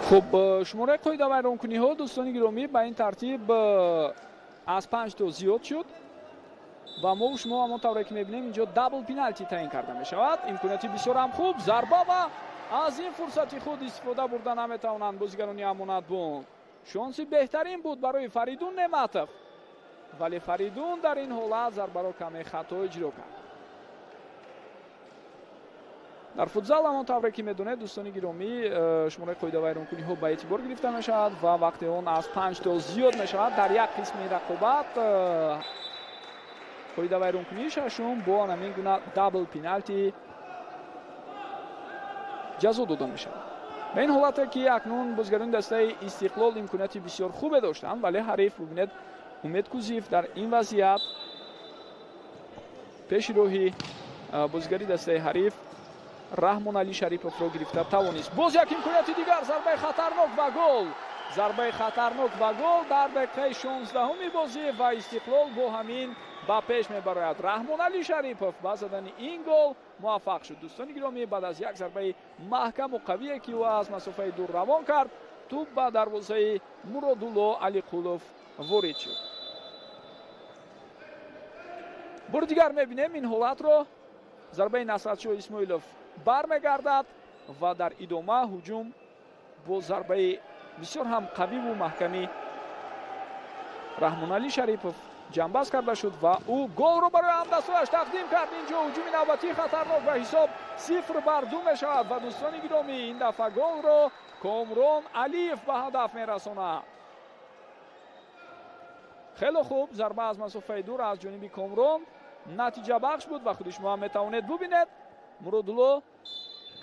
خب شماره قاعده ویرانکنی‌ها دوستان گرامی به این ترتیب از 5 تا زیاد شد و ما و شما همون طوری که می‌بینیم اینجا دابل پنالتی تعیین کرده می‌شود. امکاناتی بسیار هم خوب، ضربه و از این فرصتی خود استفاده بردن نمی‌توانند بازیگران امانتبانک. شانسی بهترین بود برای فریدون نعمتov، ولی فریدون در این حالت ضربه را کمی خطا اجرا کرد. در فوتزال همون طوری که می‌دونید دوستان گرامی شماره قاعده ویرانکنی‌ها به اعتبار گرفته می‌شود و وقتی اون از 5 تا زیاد می‌شود در یک قسم رقابت قاعده ویرانکنی ششم با همین گونه دابل پنالتی جزا داده می‌شود. به این حالت که اکنون بازیگران دسته استقلال امکاناتی بسیار خوب داشتند، ولی حریف ببینید امید کوزیف در این وضعیت پیش روی بازیگری دسته حریف رحمان علی شریفов رو گرفته توانست. باز یک امکانات دیگر، ضربه خطرناک و گل. ضربه خطرناک و گل در دقیقه 16 بازی و استقلال با همین با پیش میبرد. رحمان علی شریفov با زدن این گل موفق شد. دوستان گرامی بعد از یک ضربه محکم و قوی که او از مسافه دور روان کرد، توپ به دروازه مرادالله علیقولov وارد شد. بار دیگر میبینیم این حالت رو. ضربه نصرتشاه اسماعیلov برمیگردد و در ادامه هجوم با ضربه بسیار هم قوی و محکمی رحمان علی شریفov جنباز کرده شد و او گل رو برای همدستانش تقدیم کرد. اینجا هجوم نوبتی خطرناک و حساب 0-2 میشود و دوستان گرامی این دفعه گل رو کامران علیف به هدف میرساند. خیلی خوب، ضربه از مسافه دور از جانب کامران نتیجه بخش بود و خود شما هم میتوانید ببینید. مرادالله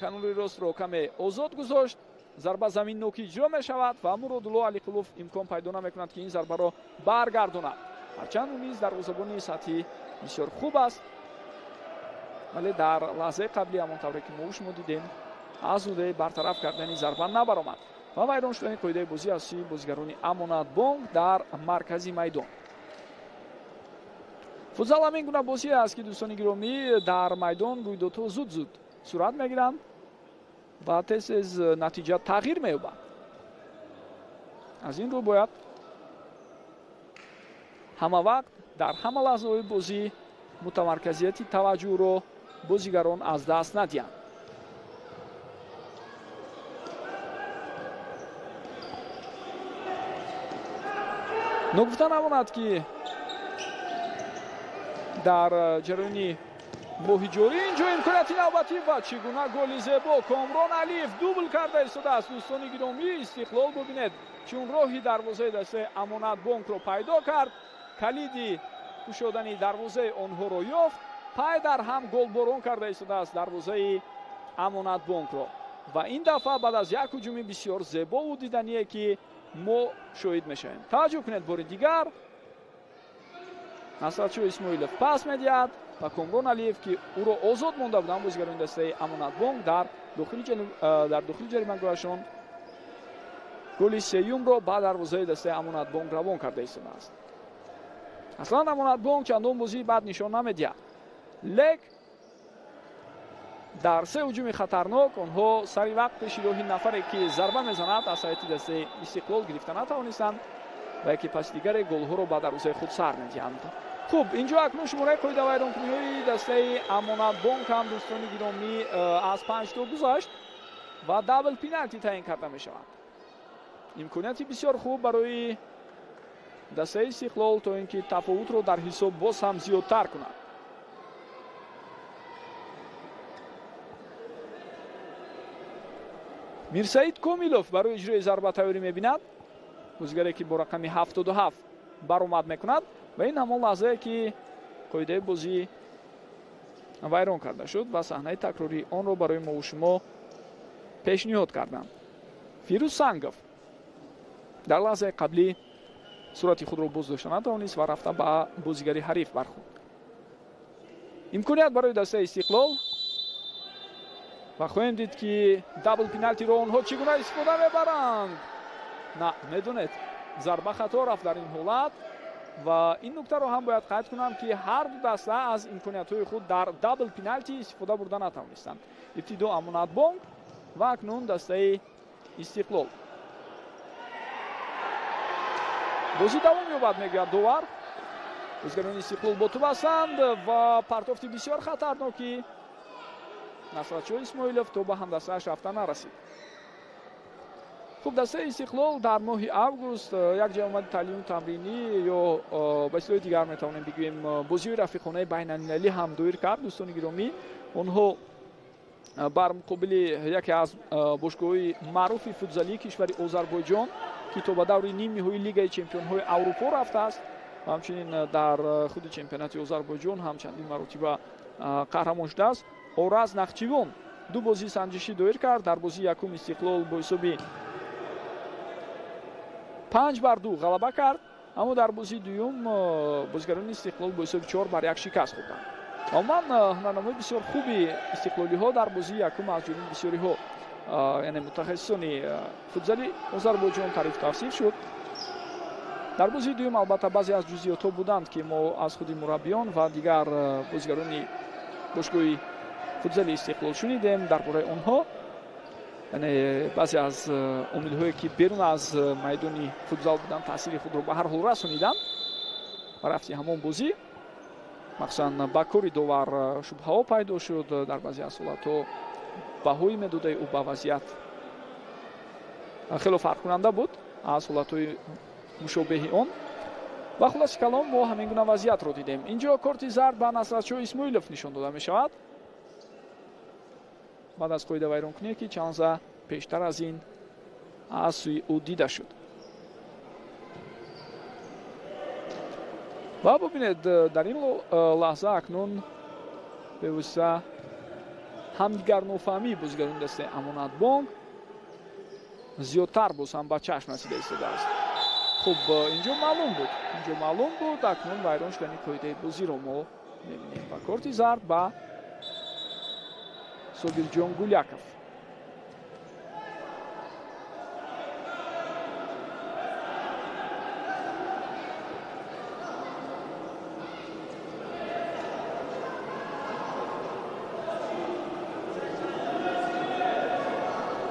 کنوری راست رو کمی آزاد گذاشت، ضربه زمین نوکی اجرا می شود و مرادالله علیقولov امکان پیدا نمیکند که این ضربه را برگرداند. هرچند او نیز دروازه‌بان سطحی بسیار خوب است، ولی در لحظه قبلی همانطوری که ما شما دیدیم آزوده برطرف کردن ضربه نبرآمد. ва вайрон шудани қоидаи бозӣ аз сӯи бозигарони Амонатбонк дар маркази майдон. футзал ҳамин гуна бозӣ аст ки дӯстони гиромӣ дар майдон рӯйдодҳо зуд сурат мегиранд ва тез натиҷа тағйир меёбад. аз ин рӯ бояд ҳама вақт дар ҳама лаҳзаҳои бозӣ мутамарказияти таваҷҷӯҳро бозигарон аз даст надиҳанд. ногуфта намонад ки дар ҷараёни моҳи ҷорӣ инҷо имконияти навбатӣ ва чӣ гуна голи зебо Комрон Алиев дубл карда истодааст. дӯстони гиромӣ, Истиқлол бубинед чун роҳи дарвозаи дастаи Амонатбонкро пайдо кард, калиди кушодани дарвозаи онҳоро ёфт, пай дар ҳам голборон карда истодааст дарвозаи Амонатбонкро ва ин дафъа баъд аз як ҳуҷуми бисёр зебову дидание ки мо шоҳид мешавем. таваҷҷӯҳ кунед бори дигар. Насратшоҳ Исмоилов пас медиҳад ва Комрон Алиев ки ӯро озод монда буданд бозигарони дастаи Амонатбонк дар дохили ҷаримагоҳашон голи сеюмро ба дарвозаи дастаи Амонатбонк равон карда истодааст. аслан Амонатбонк чандон бозии бад нишон намедиҳад. лек дар се ҳуҷуми хатарнок онҳо сари вақт пеши роҳи нафаре ки зарба мезанад аз ҳайати дастаи Истиқлол гирифта натавонистанд ва яке паси дигаре голҳоро ба дарвозаи худ сар медиҳанд. хуб, инҷо акнун шумораи қоида вайронкуниҳои дастаи Амонатбонк ҳам дӯстони гиромӣ аз 5 гузашт ва дабл пеналти таъин карда мешавад. имконияти бисёр хуб барои дастаи Истиқлол то ин ки тафовутро дар ҳисоб боз ҳам зиёдтар кунад. Мирсаид Комилов барои иҷрои зарба тайёрӣ мебинад. бозигаре ки бо рақами 77 баромад мекунад ва ин ҳамон лаҳзае ки қоидаи бозӣ вайрон карда шуд ва саҳнаи такрори онро барои мову шумо пешниҳод карданд. Фирӯз Сангов дар лаҳзаи қаблӣ сурати худро боздошта натавонист ва рафта ба бозигари ҳариф бархӯрд. имконият барои дастаи Истиқлол ва хоҳем дид ки дабл пеналтиро онҳо чӣ гуна истифода мебаранд. на, медонед зарба хато рафт дар ин ҳолат ва ин нуктаро ҳам бояд қайд кунам ки ҳар ду даста аз имкониятҳои худ дар дабл пеналти истифода бурда натавонистанд. ибтидо Амонатбонк ва акнун дастаи Истиқлол. бозӣ давом ёбад мегӯяд довар. бозигарони Истиқлол бо ту бастанд ва партофти бисёр хатарноки Насратшоҳ Исмоилов то ба ҳамдастааш рафта нарасид. хуб, дастаи Истиқлол дар моҳи август як ҷамъияти таълиму тамринӣ ё ба ислоҳи дигар метавонем бигӯем бозиҳои рафиқонаи байналмилалӣ ҳам доир кард. дӯстони гиромӣ, онҳо бар муқобили яке аз бошгоҳҳои маъруфи футзалии кишвари Озарбойҷон ки то ба даври нимниҳои Лигаи чемпионҳои Аврупо рафтааст ва ҳамчунин дар худи чемпионати Озарбойҷон ҳам чандин маротиба қаҳрамон шудааст. Ораз Нахчивон ду бозии санҷишӣ доир кард. дар бозии якум Истиқлол бо ҳисоби 5-2 ғалаба кард, аммо дар бозии дуюм бозигарони Истиқлол бо ҳисоби 4-1 шикаст хӯрданд. умуман ҳунарнамои бисёр хуби истиқлолиҳо дар бозии якум аз ҷониби бисёриҳо яъне мутахассисони футзали Озарбойҷон таърифу тавсиф шуд. дар бозии дуюм албатта баъзе аз ҷузъиётҳо буданд ки мо аз худи мураббиён ва дигар бозигарони бошгоҳи футзали Истиқлол шунидем дар бораи онҳо, яъне баъзе аз омилҳое ки берун аз майдони футзал буданд таъсири худро ба ҳар ҳол расониданд ва рафти ҳамон бозӣ махсусан ба кори довар шубҳаҳо пайдо шуд. дар баъзе аз ҳолатҳо баҳои медодаи ӯ ба вазъият хело фарқкунанда буд аз ҳолатҳои мушобеҳи он ва хулоси калом мо ҳамин гуна вазъиятро дидем. инҷо корти зард ба Насратшоҳ Исмоилов нишон дода мешавад баъд аз қоида вайронкуние ки чанд лаҳза пештар аз ин аз сӯи ӯ дида шуд. ва бубинед дар ин лаҳза акнун бевосита ҳамдигар нофаҳмии бозигарони дастаи Амонатбонк зиёдтар боз ҳам ба чашм расида истодааст. хуб, инҷо маълум буд акнун вайрон шудани қоидаи бозиро мо мебинем ба корти зард ба Собирҷон Гуляков.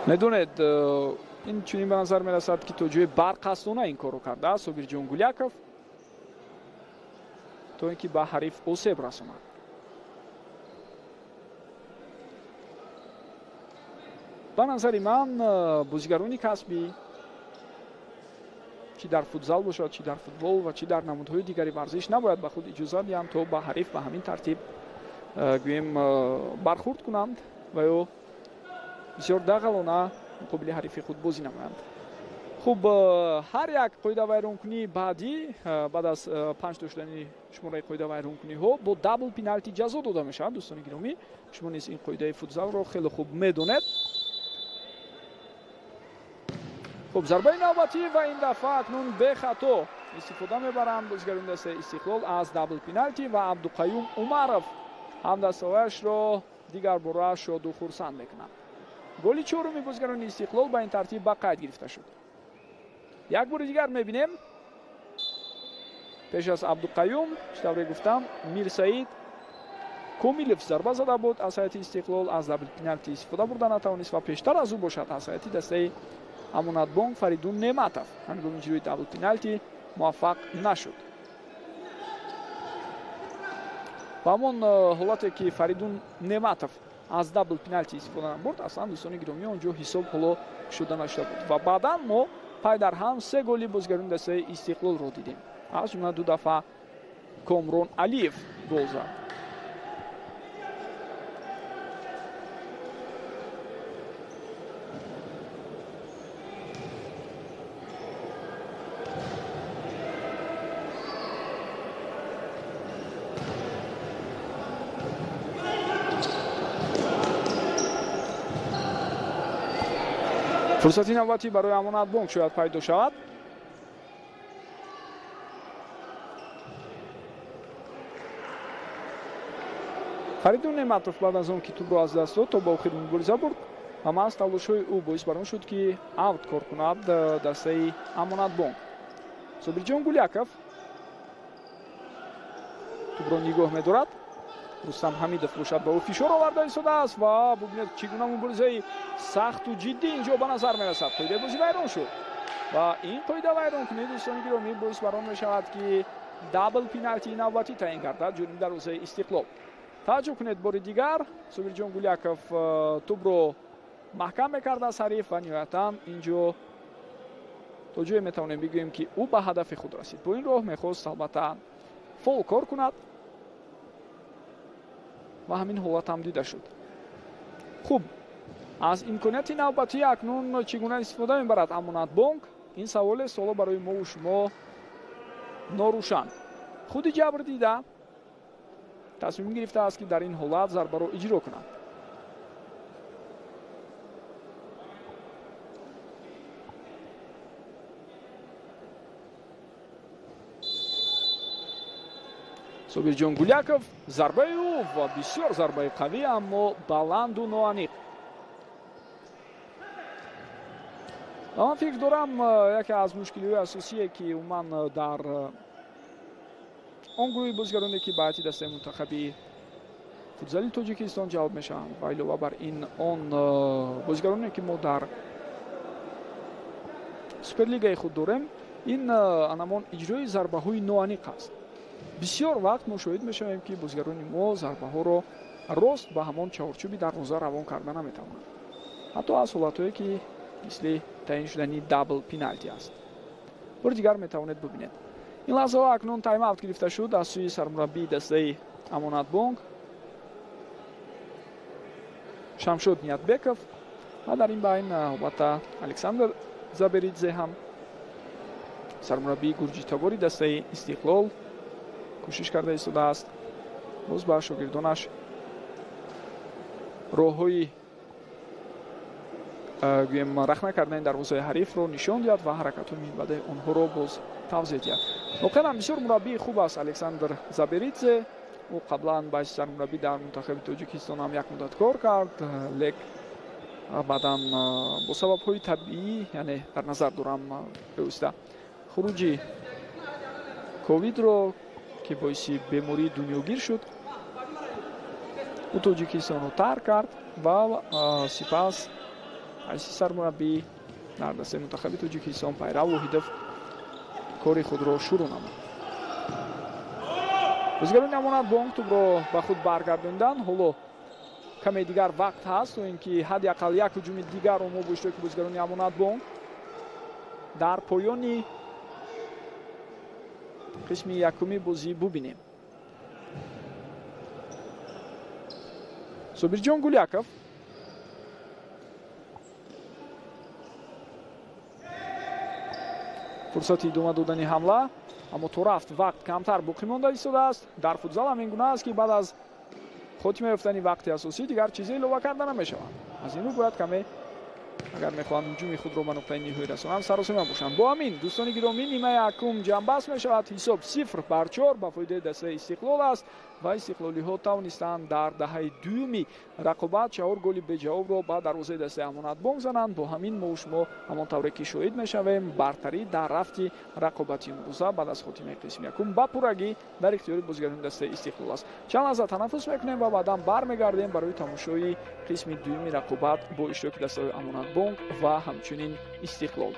медонед ин чунин ба назар мерасад ки то ҷои барқасдона ин корро карда Собирҷон Гуляков то ин ки ба ҳариф осеб расонад. ба назари ман бозигарони касбӣ чи дар футзал бошад, чи дар футбол ва чи дар намудҳои дигари варзиш набояд ба худ иҷоза диҳанд то ба ҳариф ба ҳамин тартиб гӯем бархурд кунанд ва ё бисёр дағалона муқобили ҳарифи худ бозӣ намоянд. хуб, ҳар як қоидавайронкунии баъдӣ баъд аз 5 доштани шумораи қоидавайронкуниҳо бо дабл пеналти ҷазо дода мешавад. дӯстони гиромӣ, шумо низ ин қоидаи футзалро хеле хуб медонед. хуб, зарбаи навбатӣ ва ин дафъа акнун бехато истифода мебаранд бозигарони дастаи Истиқлол аз дабл пеналти ва Абдуқаюм Умаров ҳамдастоваашро дигар бора шоду хурсанд мекунанд. голи чоруми бозигарони Истиқлол ба ин тартиб ба қайд гирифта шуд. як бори дигар мебинем. пеш аз Абдуқаюм читавре гуфтам Мирсаид Комилов зарба зада буд аз ҳайати Истиқлол, аз дабл пеналти истифода бурда натавонист ва пештар аз ӯ бошад аз ҳайати дастаи Амонатбонк Фаридун Неъматов ҳангоми ҷирои дабл пеналти муваффақ нашуд. ба ҳамон ҳолате ки Фаридун Неъматов аз дабл пеналти истифода набурд, аслан дӯстони гиромӣ он ҷо ҳисоб ҳоло шуда нашуда буд ва баъдан мо пай дар ҳам се голи бозигарони дастаи Истиқлолро дидем. аз ҷумла ду дафъа Комрон Алиев гол зад. фурсати навбатӣ барои Амонатбонк шояд пайдо шавад. Фаридун Неъматов баъд аз он ки тӯбро аз даст дод то ба охир мубориза бурд ва маҳз талошҳои ӯ боис бар он шуд ки авт кор кунад дастаи Амонатбонк. Собирҷон Гуляков тӯбро нигоҳ медорад. Рустам Ҳамидов бошад ба ӯ фишор оварда истодааст ва бубинед чӣ гуна муборизаи сахту ҷиддӣ инҷо ба назар мерасад. қоидаи бозӣ вайрон шуд ва ин қоида вайронкунӣ дӯстони гиромӣ боис бар он мешавад ки дабл пеналтии навбатӣ таъин гардад ҷониби дарвозаи Истиқлол. таваҷҷӯҳ кунед бори дигар Собирҷон Гуляков тӯбро маҳкам мекард аз ҳариф ва ниҳоятан инҷо то ҷое метавонем бигӯем ки ӯ ба ҳадафи худ расид. бо ин роҳ мехост албатта фол кор кунад ва ҳамин ҳолат ҳам дида шуд. хуб, аз имконияти навбатӣ акнун чӣ гуна истифода мебарад Амонатбонк? ин саволест ҳоло барои мову шумо норӯшан. худи ҷабр дида тасмим гирифтааст ки дар ин ҳолат зарбаро иҷро кунад. Собирҷон Гуляков зарбаи ӯ ва бисёр зарбаи қавӣ, аммо баланду ноаниқ. ва ман фикр дорам яке аз мушкилиҳои асосие ки умуман дар он гурӯҳи бозигароне ки ба ҳайати дастаи мунтахаби футзали Тоҷикистон ҷалб мешаванд ва илова бар ин он бозигароне ки мо дар суперлигаи худ дорем, ин анамон иҷрои зарбаҳои ноаниқ аст. бисёр вақт мо шоҳид мешавем ки бозигарони мо зарбаҳоро рост ба ҳамон чаҳорчӯби дарвоза равон карда наметавонанд. ҳатто аз ҳолатҳое ки мисли таъин шудани дабл пеналти аст. бори дигар метавонед бубинед. ин лаҳзаҳо акнун тайм-аут гирифта шуд аз сӯи сармураббии дастаи Амонатбонк Шамшод Ниятбеков ва дар ин байн албатта Александр Заберидзе ҳам сармураббии гурҷитабори дастаи Истиқлол кӯшиш карда истодааст боз ба шогирдонаш роҳҳои гӯем рахна кардани дарвозаи ҳарифро нишон диҳад ва ҳаракатҳои минбаъдаи онҳоро боз тавзеҳ диҳад. воқеан бисёр мураббии хуб аст Александр Заберидзе. ӯ қаблан ба сармураббӣ дар мунтахаби Тоҷикистон ҳам як муддат кор кард, лек баъдан бо сабабҳои табиӣ, яъне дар назар дорам певиста хуруҷи ковидро ки боиси бемории дунёгир шуд, ӯ Тоҷикистонро тарк кард ва сипас айси сармураббӣ дар дастаи мунтахаби Тоҷикистон Пайрав Воҳидов кори худро шурӯъ намуд. бозигарони Амонатбонк тӯбро ба худ баргардонданд. ҳоло каме дигар вақт ҳаст то ин ки ҳадди ақал як ҳуҷуми дигарро мо бо иштироки бозигарони Амонатбонк дар поёни қисми якуми бозӣ бубинем. Собирҷон Гуляков фурсати идома додани ҳамла, аммо то рафт вақт камтар боқӣ монда истодааст. Дар футзал ҳамин гуна аст ки баъд аз хотима ёфтани вақти асосӣ дигар чизе илова карда намешавад. аз ин рӯ бояд каме агар мехоҳанд ҳуҷуми худро ба нуқтаи ниҳоӣ расонанд саросима бошанд. бо ҳамин дӯстони гиромӣ нимаи якум ҷамъбаст мешавад. ҳисоб 0-4 ба фоидаи дастаи Истиқлол аст ва истиқлолиҳо тавонистанд дар даҳаи дуюми рақобат 4 голи беҷавобро ба дарвозаи дастаи Амонатбонк зананд. бо ҳамин мо шумо ҳамон тавре ки шоҳид мешавем бартарӣ дар рафти рақобати имрӯза баъд аз хотимаи қисми якум ба пуррагӣ дар ихтиёри бозигарони дастаи Истиқлол аст. чанд лаҳза танаффус мекунем ва баъдан бармегардем барои тамошои қисми дуюми рақобат бо иштироки дастаи Амонатбонк ва ҳамчунин Истиқлол.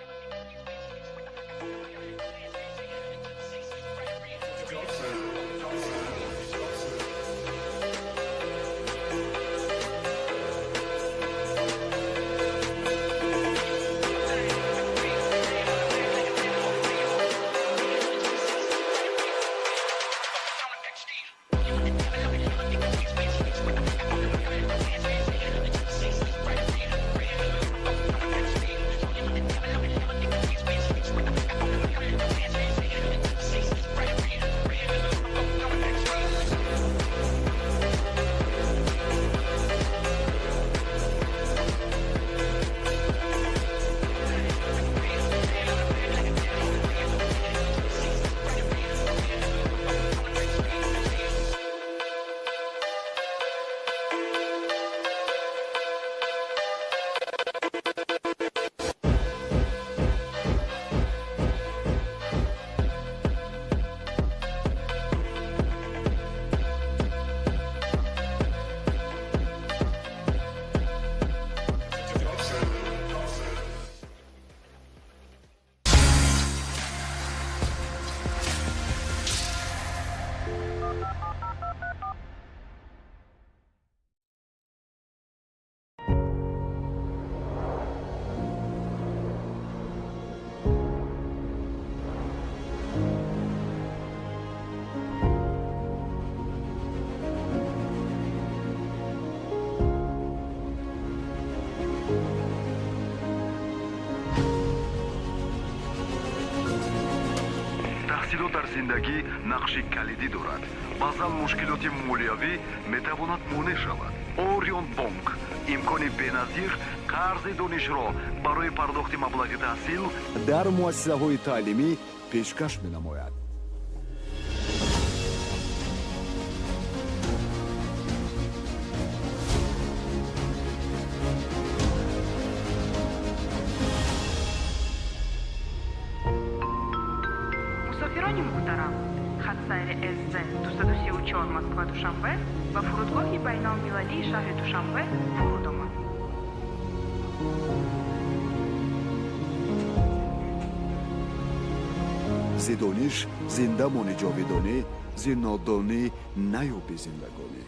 таҳсилот дар зиндагӣ нақши калидӣ дорад. баъзан мушкилоти молиявӣ метавонад монеъ шавад. Орион Бонк имкони беназир қарзи донишро барои пардохти маблағи таҳсил дар муассисаҳои таълимӣ пешкаш менамояд. мусофирони муҳтарам, хатсайри СЗ 234 Москва-Душанбе ба фурудгоҳи байналмилалии шаҳри Душанбе фуруд омад. зидониш зинда мони ҷовидонӣ, зиннодонӣ наёби зиндагонӣ.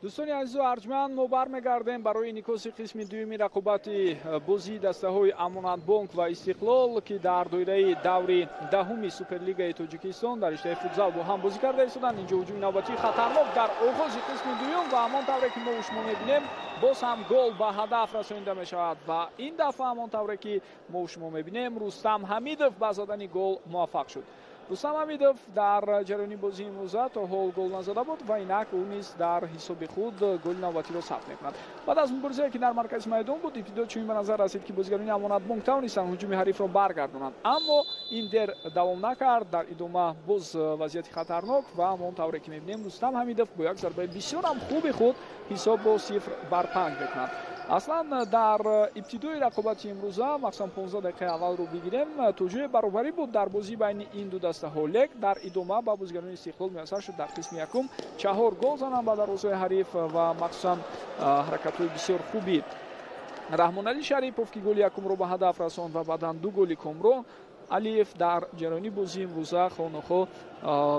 دوستانی عزیز و ارجمند، ما برمیگردیم برای انعکاس قسم دومی رقابت بازی دسته‌های امانت بانک و استقلال که در دایره دور دهم سوپرلیگ تاجیکستان در رشته فوتزال با هم بازی کرده ایستادند. اینجا هجوم نوبتی خطرناک در آغاز قسم دوم و همان طوری که ما شما می‌بینیم باز هم گل به هدف رسانیده می‌شود و این دفعه همان طوری که ما شما می‌بینیم رستم حمیدов به زدن گل موفق شد. رستم حمیدов در جریان بازی امروز تا حال گل نزده بود و اینک او نیز در حساب خود گل نوبتی را ثبت می‌کند. بعد از مبارزه‌ای که در مرکز میدان بود ابتدا چنین به نظر رسید که بازیگران امانت بانک توانستند هجوم حریف را برگردانند، اما این در دوام نکرد. در ادامه باز وضعیت خطرناک و همان طوری که می‌بینیم رستم حمیدов با یک ضربه بسیار هم خوب خود حساب با 0-5 بکند. اصلا در ابتدای رقابت امروزه مخصوصا 15 دقیقه اول رو بگیریم توجه برابری بود در بازی بین این دو دسته ها، لیک در ادامه با بازیگران استقلال میسر شد در قسم یکم 4 گل زدند به دروازه حریف و مخصوصا حرکت‌های بسیار خوبی رحمان علی شریپوف که گل یکم رو به هدف رساند و بعداً دو گل کامرون علیف در جریان بازی امروزه خانخو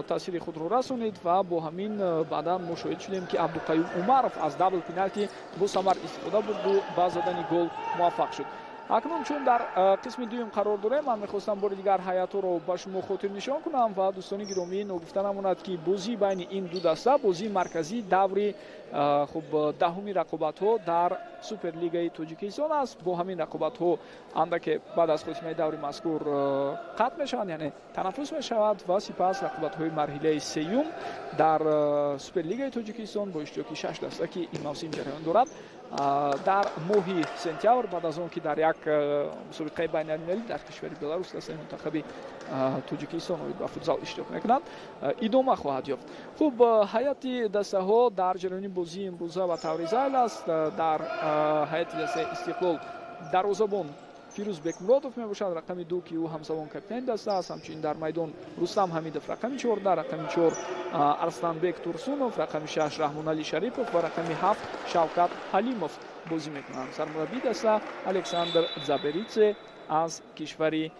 تاثیر خود رو رسونید و با همین بعدا مشاهده شدیم که عبدالقیوم عمرов از دابل پنالتی با ثمر استفاده بود و با زدن گل موفق شد. اکنون چون در قسم دوم قرار داریم من میخواستم بار دیگر حیات رو با شما خاطر نشان کنم و دوستان گرامی نگفته نماند که بازی بین این دو دسته بازی مرکزی دوری خب دهمی رقابت ها در سوپرلیگ تاجیکستان است. با همین رقابت ها اندک بعد از خاتمه دور مذکور ختم میشوند، یعنی تنفس میشود و سپس رقابت های مرحله سوم در سوپرلیگ تاجیکستان با اشتراک 6 دسته که این موسم جریان دارد در ماه سپتامبر بعد از آن که در یک مسابقه بین المللی در کشور بلاروس دسته منتخب تاجیکستان و فوتزال اشتراک میکنند ادامه خواهد یافت. خوب هیئت دسته ها در جریان بازی امروزه و طور ذیل است. در هیئت دسته استقلال دروازه‌بان فیروز بکمرادوف میباشد، رقم 2 که او همزمان کاپیتان دسته است. همچنین در میدان رستم حمیدов رقم 14، رقم 4 ارسلانبek تورسونов، رقم 6 رحمان علی شریپوف و رقم 7 شوکت حلیموف بازی میکنند. سرمربی دسته الکساندر زابریتسه از کشور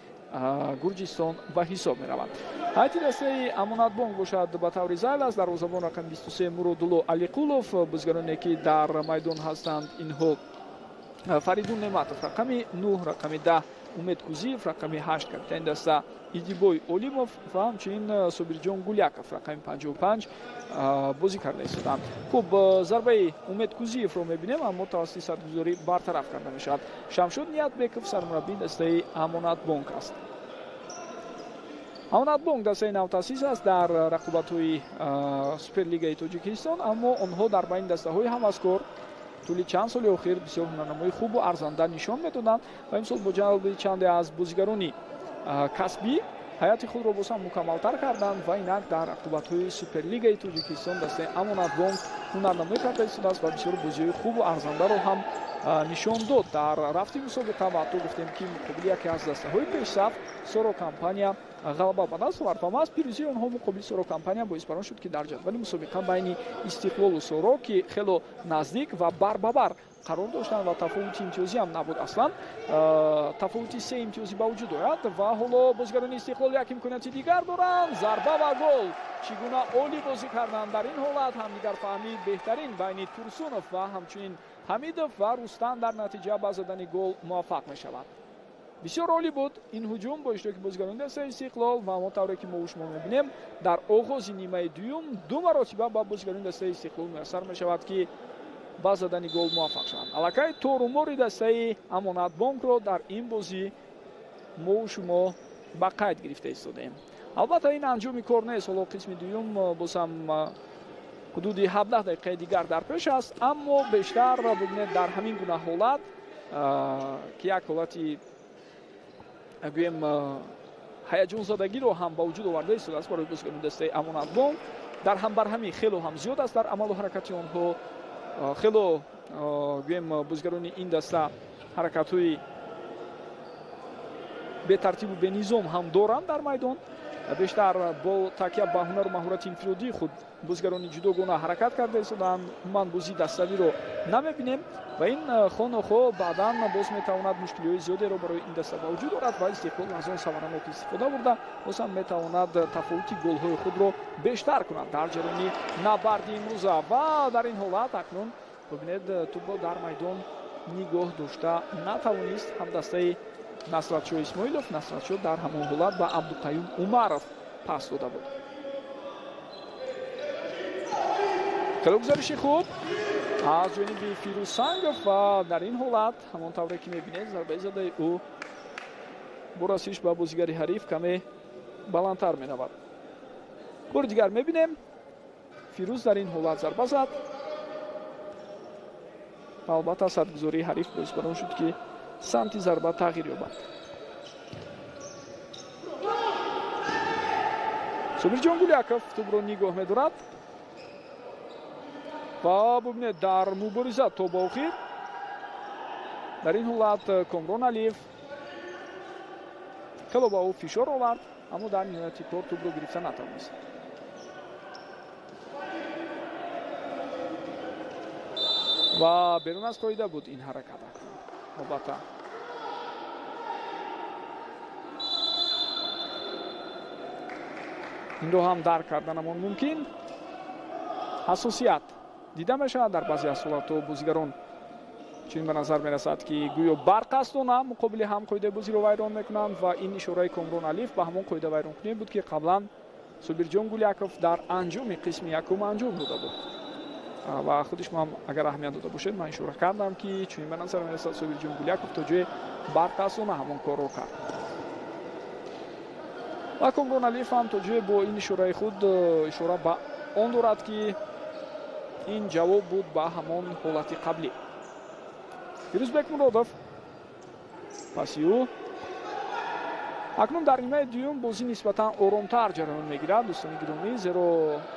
گرجستان به حساب میروند. هیئت دسته امانت بانک باشد به طور ذیل است. دروازه‌بان رقم 23 مرودالله علیقولوف، بازیگرانی که در میدان هستند اینها فریدون نعمتов رقم 9، رقم 10 امید کوزیف، رقم 8 کاپیتان دسته ایدیبوی اولیموف و همچنین صابرجان گولیاکov رقم 55 بازی کرده ایستادند. خوب ضربه امید کوزیف رو میبینیم اما توسط سرگذاری برطرف کرده میشد. شمشاد نیتبکov سرمربی دسته امانت بانک است. امانت بانک دسته نوتاسیس است در رقابت‌های سوپرلیگ تاجیکستان، اما آنها در بین دسته‌های هم‌اسکار طول چند سال اخیر بسیار هنرنمایی خوب و ارزنده نشان میدادند و امسال با جلب چند از بازیگران کسبی حیات خود را باز هم مکمل‌تر کردند و اینک در رقابت‌های سوپرلیگ تاجیکستان دسته امانت بانک هنرنمایی کرده است و بسیار بازی‌های خوب و ارزنده را هم نشان داد. در رفت مسابقه و تو گفتیم که مقابل یکی از دسته‌های پیشرفت سورو کمپانیا غلبه به دست آورد و از پیروزی آنها مقابل سورو کمپانیا باعث بران شد که در جدول مسابقه بین استقلال و سورو که خیلی نزدیک و بر قرار داشتند و تفاوت امتیازی هم نبود، اصلا تفاوت 3 امتیازی به وجود آید و حالا بازیگران استقلال یک امکانیت دیگر دارند، ضربه و گل. چگونه عالی بازی کردند در این حالت هم دیگر فهمید بهترین بین تورسونov و همچنین حمیدov و رستم در نتیجه به زدن گل موفق می شود. بسیار عالی بود این هجوم با اشتراک بازیگران دسته استقلال و همانطوری که ما شما می‌بینیم در آغاز نیمه دوم دو مرتبه با بازیگران دسته استقلال میسر می شود که با زدن گل موفق شدند. الکی توروموری دسته امانت بانک رو در این بازی ما شما با قید گرفته ایستادیم. البته این انجام کار نیست، حالا قسم دوم باز هم حدود 17 دقیقه دیگر در پیش است، اما بیشتر ببینید در همین گونه حالت که یک حالتی گویم هیجان زدگی رو هم با وجود آورده است از برای بازیکنان دسته امانت بانک در هم برهمی خیلی هم زیاد است در عمل و حرکت آنها. خیلی گویم بازیکنان این دسته حرکت‌های бетартибу бенизом ҳам доранд дар майдон. бештар бо такя ба ҳунару маҳорати инфиродии худ бозигарони ҷудогона ҳаракат карда истоданд. умуман бозии дастариро намебинем ва ин хонохо баъдан боз метавонад мушкилиҳои зиёдеро барои ин даста ба вуҷуд орад ва истиқлол аз он саваранок истифода бурда боз ҳам метавонад тафовути голҳои худро бештар кунад дар ҷараёни набарди имрӯза. ва дар ин ҳолат акнун бибинед тӯбро дар майдон нигоҳ дошта натавонист ҳамдастаи Насратшоҳ Исмоилов. Насратшоҳ дар ҳамон ҳолат ба Абдуқаюм Умаров пас дода буд. хело гузариши хуб аз ҷониби Фирӯз Сангов ва дар ин ҳолат ҳамон тавре ки мебинед зарбаи задаи ӯ бо расиш ба бозигари ҳариф каме баландтар менавад. бори дигар мебинем Фирӯз дар ин ҳолат зарба зад. албатта садгузории ҳариф боис бар он шуд ки самти зарба тағйир ёбад. Собирҷон Гуляков тӯбро нигоҳ медорад ва бубинед дар мубориза то ба охир. дар ин ҳолат Комрон Алиев хело ба ӯ фишор овард, аммо дар ниҳояти кор тӯбро гирифта натавонист. ва берун аз қоида буд ин ҳаракат. албатта инро ҳам дарк карданамон мумкин. ҳассосият дида мешавад дар баъзе асолато бозигарон чунин ба назар мерасад ки гӯё барқасдона муқобили ҳам қоидаи бозиро вайрон мекунанд ва ин ишораи Комрон Алиев ба ҳамон қоида вайронкунӣ буд ки қаблан Собирҷон Гуляков дар анҷоми қисми якум анҷом дода буд. ва худиш ҳам агар аҳамият дода бошед ман ишора кардам ки чунин ба назар мерасад Собирҷон Гуляков то ҷои барқасдона ҳамон корро кард. ва Комрон Алиев ҳам то ҷое бо ин ишораи худ ишора ба он дорад ки ин ҷавоб буд ба ҳамон ҳолати қаблӣ. Фирӯзбек Муродов паси ӯ акнун дар нимаи дуюм бозӣ нисбатан оромтар ҷараён мегирад. дӯстони гиромӣ, зеро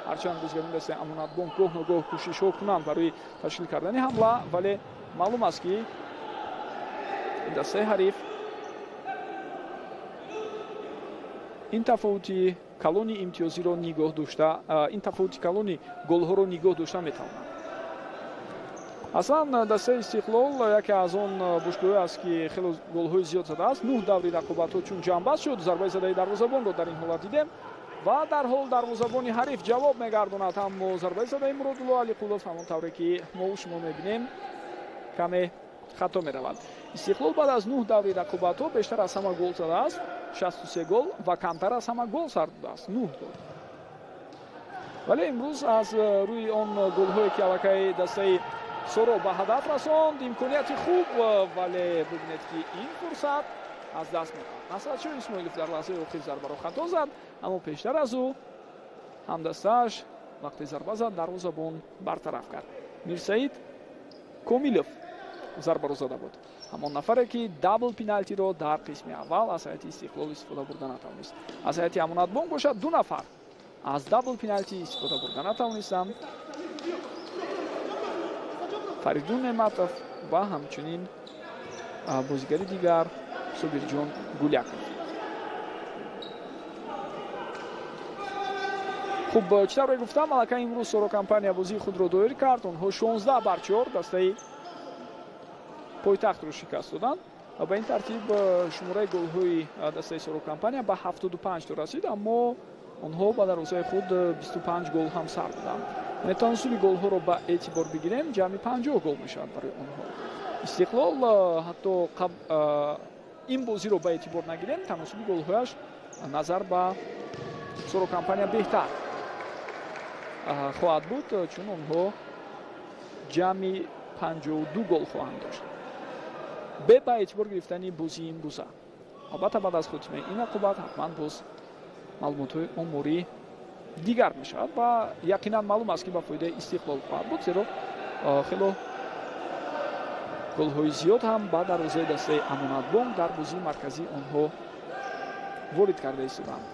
ҳарчанд бозигарони дастаи Амонатбонк гоҳ-ногаҳ кӯшишҳо кунанд барои ташкил кардани ҳамла, вале маълум аст ки дастаи ҳариф ин тафовути калони имтиёзиро нигоҳ дошта, ин тафовути калони голҳоро нигоҳ дошта метавонад. аслан дастаи Истиқлол яке аз он бошгоҳҳое аст ки хело голҳои зиёд задааст. 9 даври рақобатҳо чун ҷамъбаст шуд. зарбаи задаи дарвозабонро дар ин ҳолат дидем ва дарҳол дарвозабони ҳариф ҷавоб мегардонад. аммо зарбаи задаи Муродулло Алиқулов ҳамон тавре ки мову шумо мебинем каме хато меравад. Истиқлол баъд аз 9 даври рақобатҳо бештар аз ҳама гол задааст, 63 гол, ва камтар аз ҳама гол сар додааст, 9 гол. вале имрӯз аз рӯи он голҳое ки аллакай дастаи Соро ба ҳадаф расонд, имконияти хуб, вале бубинед ки ин фурсат аз даст мерафт. Насратшоҳ Исмоилов дар лаҳзаи охир зарбаро хато зад, аммо пештар аз ӯ ҳамдастааш вақте зарба зад дарвозабон бартараф кард. Мирсаид Комилов зарбаро зада буд. ҳамон нафаре ки дабл пеналтиро дар қисми аввал аз ҳайати Истиқлол истифода бурда натавонист. аз ҳайати Амонатбонк бошад 2 нафар аз дабл пеналти истифода бурда натавонистанд. Фаридун Неъматов ва ҳамчунин бозигари дигар Собирҷон Гуляков. хуб, чӣ тавре гуфтам, аллакай имрӯз Соро компания бозии худро доир кард. онҳо 16 бар 4 дастаи Пойтахтро шикаст доданд ва ба ин тартиб шумораи голҳои дастаи Соро компания ба 75 то расид, аммо онҳо ба дарвозаи худ 25 гол ҳам сар доданд. таносуби голҳоро ба эътибор бигирем, ҷамъи 50 гол мешавад барои онҳо. Истиқлол ҳатто ин бозиро ба эътибор нагирем, таносуби голҳояш назар ба Соро компания беҳтар хоҳад буд, чун онҳо ҷамъи 52 гол хоҳанд дошт бе ба эътибор гирифтани бозии имрӯза. албатта баъд аз хотимаи ин рақобат ҳатман боз маълумотҳои оморӣ дигар мешавад ва яқинан маълум аст ки ба фоидаи Истиқлол хоҳад буд, зеро хело голҳои зиёд ҳам ба дарвозаи дастаи Амонатбонк дар бозии марказӣ онҳо ворид карда истоданд.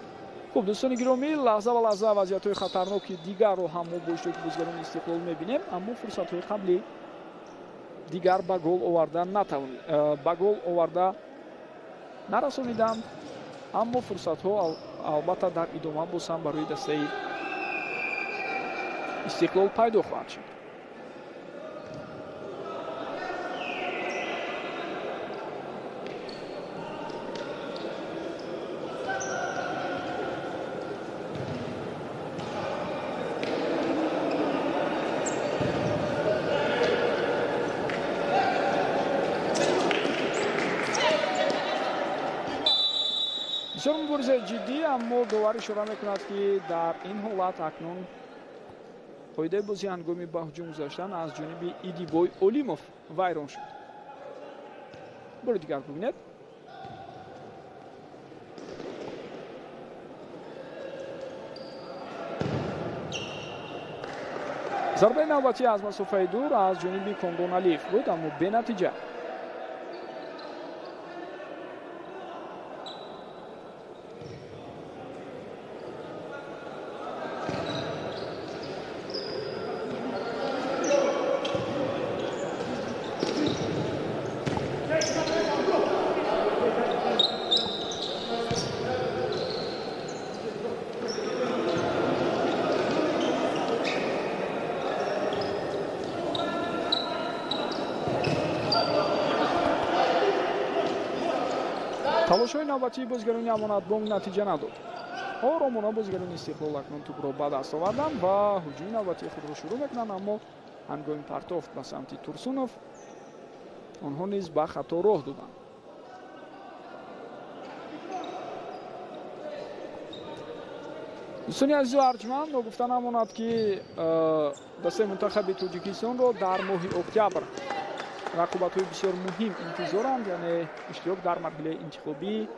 хуб, дӯстони гиромӣ, лаҳза ва лаҳза вазъиятҳои хатарноки дигарро ҳам мо бо иштироки бозигарони Истиқлол мебинем, аммо фурсатҳои қаблӣ дигар ба гол оварда нарасониданд, аммо фурсатҳо албатта дар идома боз ҳам барои дастаи истиқлол пайдо хоҳад шуд. бисёр муборизаи ҷиддӣ, аммо довар ишора мекунад ки дар ин ҳолат акнун қоидаи бозӣ ҳангоми ба ҳуҷум гузаштан аз ҷониби Идибой Олимов вайрон шуд. бори дигар бубинед. зарбаи навбатӣ аз масофаи дур аз ҷониби Кондон Алиев буд, аммо бенатиҷа. талошҳои навбатии бозигарони Амонатбонк натиҷа надод. оромона бозигарони Истиқлол акнун тӯбро ба даст оварданд ва ҳуҷуми навбатии худро шурӯъ мекунанд, аммо ҳангоми партофт ба самти Турсунов онҳо низ ба хато роҳ доданд. дӯстони азизу арҷманд, ногуфта намонад ки дастаи мунтахаби Тоҷикистонро дар моҳи октябр рақобатҳои бисёр муҳим интизоранд, яъне иштирок дар марҳилаи интихобии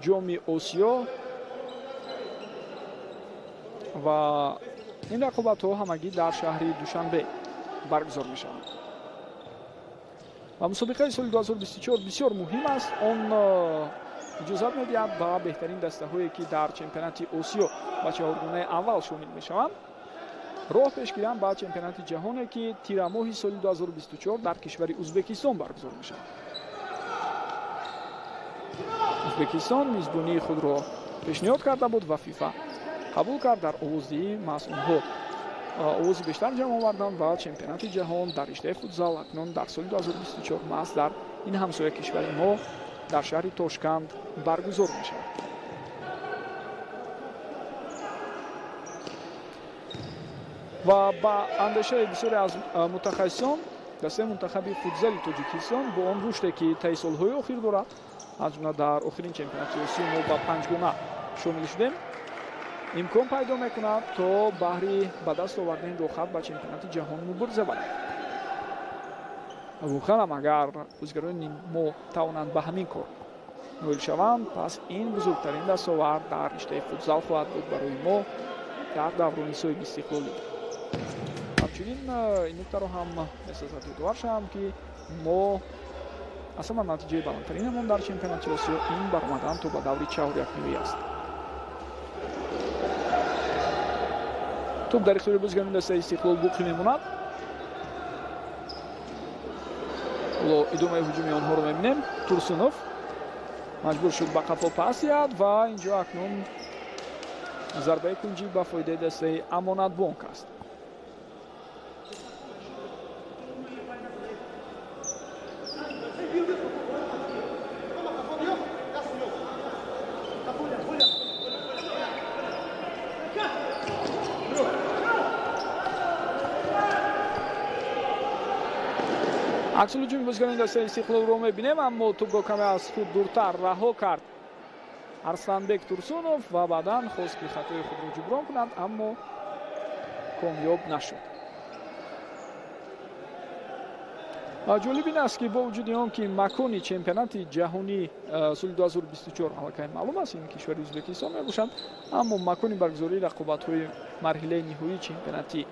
ҷоми Осиё ва ин рақобатҳо ҳамагӣ дар шаҳри Душанбе баргузор мешаванд. ва мусобиқаи соли 2024 бисёр муҳим аст. он иҷозат медиҳад ба беҳтарин дастаҳое ки дар чемпионати Осиё ба чаҳоргонаи аввал шомил мешаванд роҳ пеш гиранд ба чемпионати ҷаҳоне ки тирамоҳи соли 2024 дар кишвари Узбекистон баргузор мешавад. узбекистон мизбонии худро пешниҳод карда буд ва фифа қабул кард дар овоздиҳӣ маҳз онҳо овози бештар ҷамъ оварданд ва чемпионати ҷаҳон дар риштаи футзал акнун дар соли 2024 маҳз дар ин ҳамсоя кишвари мо дар шаҳри Тошканд баргузор мешавад. ва ба андешаи бисёре аз мутахассисон дастаи мунтахаби футзали Тоҷикистон бо он рушде ки таи солҳои охир дорад, аз ҷумла дар охирин чемпионати Осиё мо ба панҷгона шомил шудем, имкон пайдо мекунад то баҳри ба даст овардани рохат ба чемпионати ҷаҳон мубориза барад. воқеан агар бозигарони мо тавонанд ба ҳамин кор ноил шаванд, пас ин бузургтарин дастовард дар риштаи футзал хоҳад буд барои мо дар даврони соҳиби истиқлолӣ. ҳамчунин ин нуктаро ҳам месозад ёдовар шавам ки мо асlan натиҷаи баландтаринамон дар чемпионати Осиё ин баромадан то ба даври чаҳорякнивӣ аст. توپ در اختیار بازیکنان دسته استقلال باقی میماند. حالا ادامه هجومی آنها رو میبینیم. تورسونوف مجبور شد به قفا پاس دهد و اینجا اکنون ضربه کنجی به فایده دسته امانتبانک است. عکس الهجومی بازیکن دسته استقلال رو میبینیم، اما توپ رو کمی از خود دورتر رها کرد ارسلانبek تورسونوف و بعداً خواست که خطای خود رو جبران کند، اما کامیاب نشد. جالب این است که با وجود آن که مکان چمپیونات جهانی سال 2024 الان معلوم است این کشور ازبکستان میباشد، اما مکان برگزاری رقابت‌های مرحله نهایی چمپیونات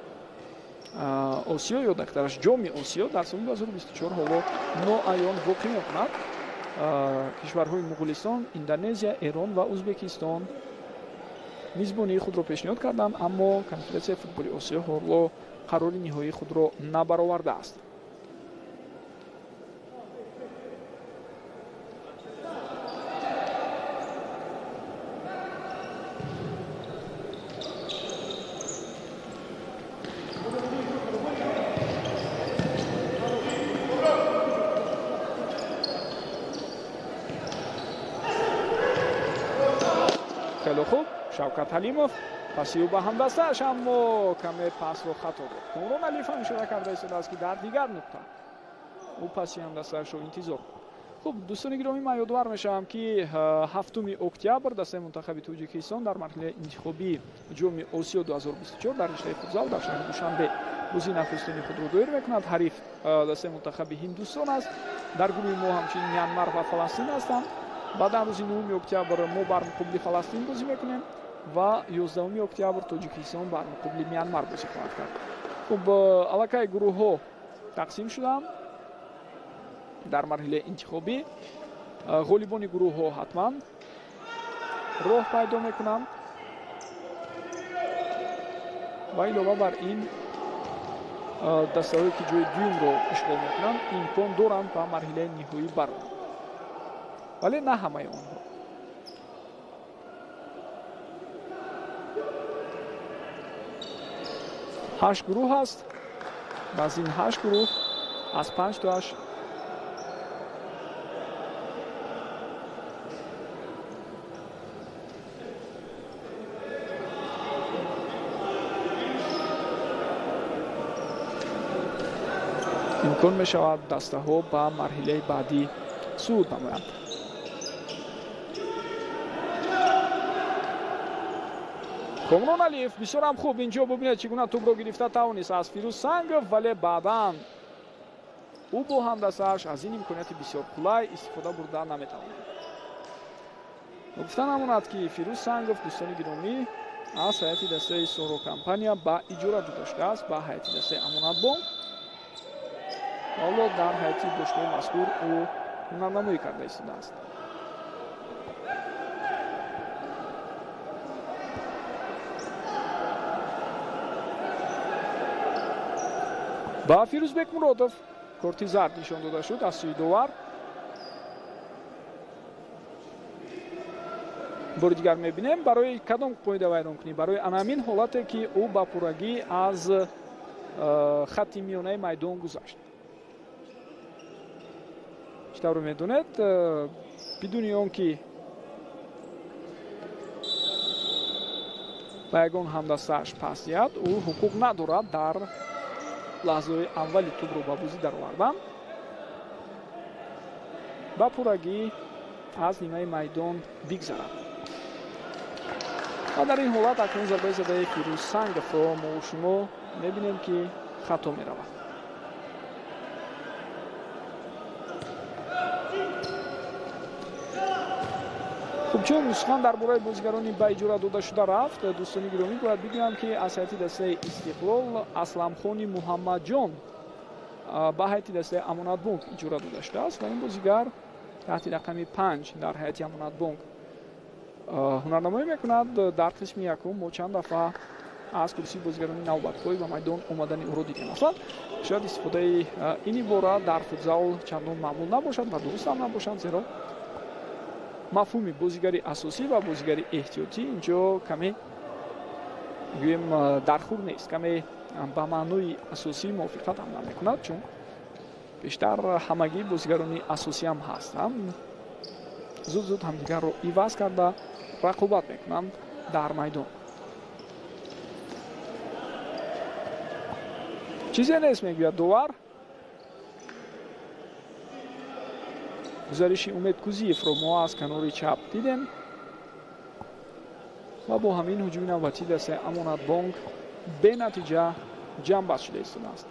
Осиё ё дактараш ҷоми Осиё дар соли 2024 ҳоло ноаён воқеъ мекунад. кишварҳои Муғулистон, Индонезия, Эрон ва Узбекистон мизбонии худро пешниҳод карданд, аммо конференсияи футболи Осиё ҳоло қарори ниҳоии худро набаровардааст. خیلی خوب. شوکت حلیموف پاسی او به همدستش، اما کمی پاس رو خطا داد. کامران علیف هم اشاره کرده است که در دیگر نقطه او پاسی همدستش رو انتظار. خب دوستان گرامی، من یادآور میشم که 7 اکتبر دسته منتخب تاجیکستان در مرحله انتخابی جام آسیا 2024 در رشته فوتبال در شهر دوشنبه بازی نخستین خود را دایر میکند. حریف دسته منتخب هندوستان است. در گروه ما همچنین میانمار و فلسطین هستند. بعد روز 9 اکتبر ما بر مقابل فلسطین بازی میکنیم و 11 اکتبر تاجیکستان بر مقابل میانمار بازی خواهد کرد. خب الکای گروه ها تقسیم شدند. در مرحله انتخابی غالبان گروه ها حتما راه پیدا میکنند و علاوه بر این دسته هایی که جای دوم رو اشغال میکنند امکان دارند به مرحله نهایی برند، ولی نه همه آنها. هشت گروه هست. و از این 8 گروه از 5 تاش امکان می شود دسته ها به مرحله بعدی صعود نمایند. کامران علیف بسیار هم خوب اینجا ببینید چگونه توپ را گرفته توانست از فیروز سنگف، ولی بعدا او با همدستش از این امکانیت بسیار کلای استفاده برده نمیتواند. گفتن هماند که فیروز سنگف دوستان گرامی از هیئت دسته سورو کمپانیا با اجاره داشته است به هیئت دسته امانت بانک. حالا در هیئت باشگاه مذکور او هنرنمایی کرده ایستاده است. با فیروزبek مرادov کارت زرد نشان داده شد از سوی داور. بار دیگر میبینیم برای کدام قاعده ویران کنی، برای همین حالتی که او با پورگی از خط میانه میدان گذشت. چطور میدونید بدون آنکه بیگان همدستش پس دهد او حقوق ندارد در لحظه اولی توپ رو با بازی در آوردن. با پورگی از نیمه میدان بگذرد و در این حالت اکنون ضربه زده فیروز سنگف رو ما شما میبینیم که خطا میرود. خب چون سخن درباره بازیگرانی به اجاره داده شده رفت، دوستان گرامی باید بگویم که از هیئت دسته استقلال اسلمخان محمدجان به هیئت دسته امانت بانک اجاره داده شده است و این بازیگر تحت رقم 5 در هیئت امانت بانک هنرنمایی میکند. در قسم یکم ما چند دفعه از کرسی بازیگرانی نوبتخواهی و میدان آمدن او را دیدیم. اصلا شاید استفاده این باره در فوتزال چندان معمول نباشد و درست هم نباشد، زیرا مفهوم بازیگری اساسی و بازیگری احتیاطی اینجا کمی گویم درخور نیست، کمی به معنای اساسی موافقت هم نمیکند، چون بیشتر همگی بازیگرانی اساسی هم هستند. زود همدیگر رو عوض کرده رقابت میکنند در میدان. چیزی نیست میگوید داور. گزارش امید کوزیف رو ما از کنار چپ دیدیم و با همین هجوم نوبتی دسته امانت بانک به نتیجه جمع بست شده است.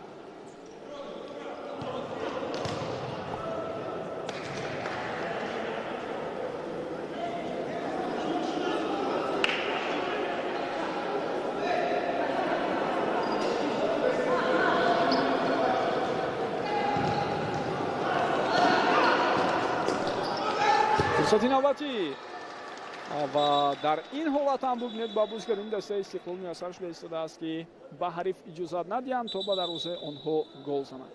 فرصت نوبتی و در این حالت هم ببینید با بازیگران دسته استقلال میسر شده ایستاده است که به حریف اجازه ندهند تا به دروازه آنها گل زنند.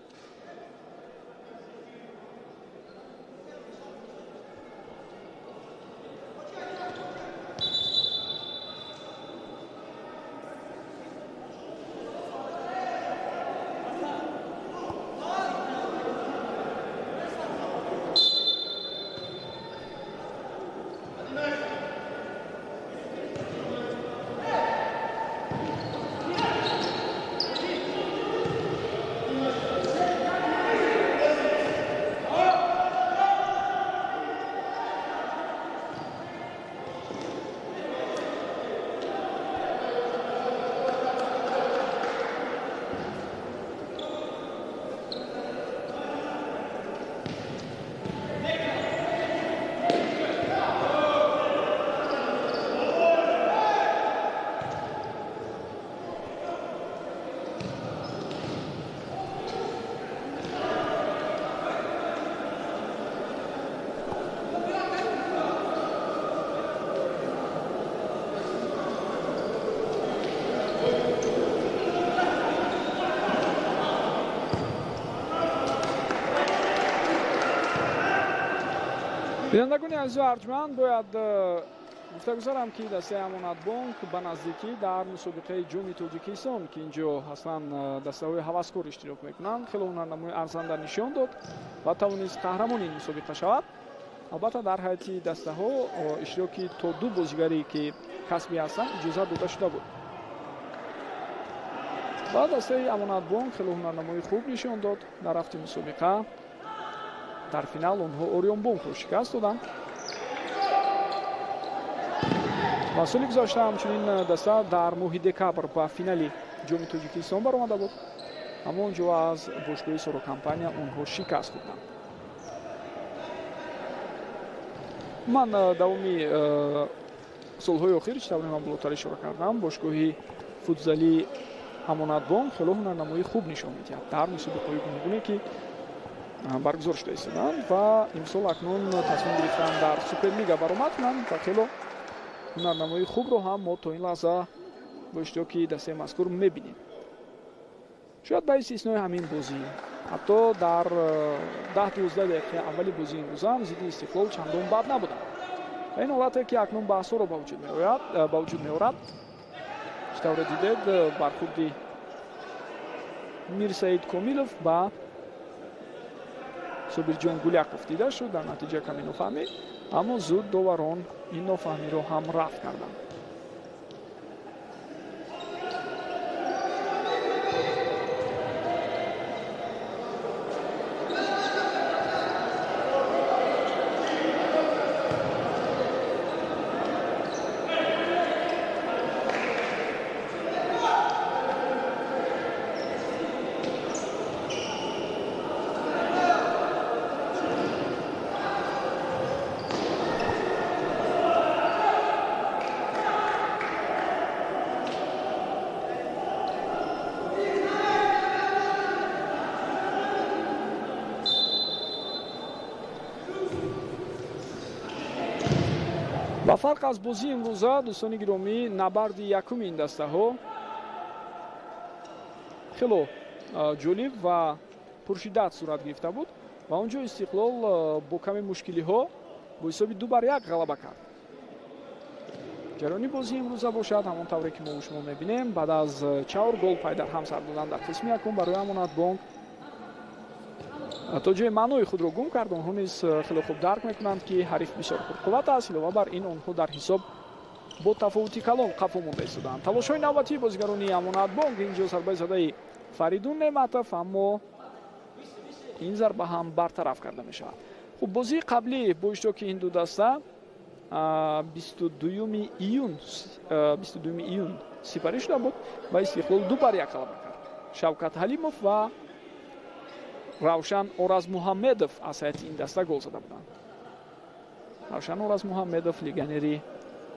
бинандагони азизу арҷманд бояд гуфтагузарам ки дастаи амонатбонк ба наздикӣ дар мусобиқаи ҷоми тоҷикистон ки инҷо аслан дастаҳои ҳаваскор иштирок мекунанд хеле ҳунарнамои арзанда нишон дод ва тавонист қаҳрамони ин мусобиқа шавад. албатта дар ҳайати дастаҳо иштироки то 2 бозигаре ки касбӣ ҳастанд иҷоза дода шуда буд. ва дастаи амонатбонк хеле ҳунарнамои хуб нишон дод дар рафти мусобиқа. дар финал онҳо Орионбонкро шикаст доданд. ва соли гузашта ҳамчунин даста дар моҳи декабр ба финали ҷоми тоҷикистон баромада буд. аммо онҷо аз бошгоҳи Сорокомпания онҳо шикаст хӯрданд. ман давоми солҳои охир чӣ тавре ман болотар ишора кардам, бошгоҳи футзали амонатбонк хеле ҳунарнамои хуб нишон медиҳад дар мусобиқаҳои гуногуне ки баргузор шуда истоданд ва имсол акнун тасмим гирифтанд дар Суперлига баромад кунанд ва хеле ҳунарнамои хубро ҳам мо то ин лаҳза бо иштироки дастаи мазкур мебинем. шояд ба истиснои ҳамин бозӣ ҳатто дар 10-12 дақиқаи аввали бозии имрӯза ҳам зидди Истиқлол чандон бад набуданд. ва ин ҳолате ки акнун баҳсҳоро ба вуҷуд меорад. чӣ тавре дидед бархурди Мирсаид Комилов ба Собирҷон Гуляков дида шуд. дар натиҷа каме нофаҳмӣ, аммо зуд доварон ин нофаҳмиро ҳам рафт карданд. ба фарқ аз бозии имрӯза дӯстони гиромӣ, набарди якуми ин дастаҳо хело ҷолиб ва пуршиддат сурат гирифта буд ва онҷо Истиқлол бо каме мушкилиҳо бо ҳисоби 2-1 ғалаба кард. ҷарони бозии имрӯза бошад ҳамон тавре ки мо шумо мебинем, баъд аз 4 гол пайдар ҳам сар додан дар қисми якум барои Амонатбонк то ҷои маънои худро гум кард. онҳо низ хеле хуб дарк мекунанд ки ҳариф бисёр пурқувват аст. илова бар ин онҳо дар ҳисоб бо тафовути калон қафо монда истоданд. талошҳои навбатии бозигарони Амонатбонк, инҷо зарбаи задаи Фаридун Неъматов, аммо ин зарба ҳам бартараф карда мешавад. хуб бозии қаблӣ бо иштироки ин ду даста 22 июн сипарӣ шуда буд ва Истиқлол 2-1 ғалаба кард. Шавкат Ҳалимов ва Равшан Оразмуҳаммедов аз ҳайати ин даста гол зада буданд. Равшан Оразмуҳаммедов легионери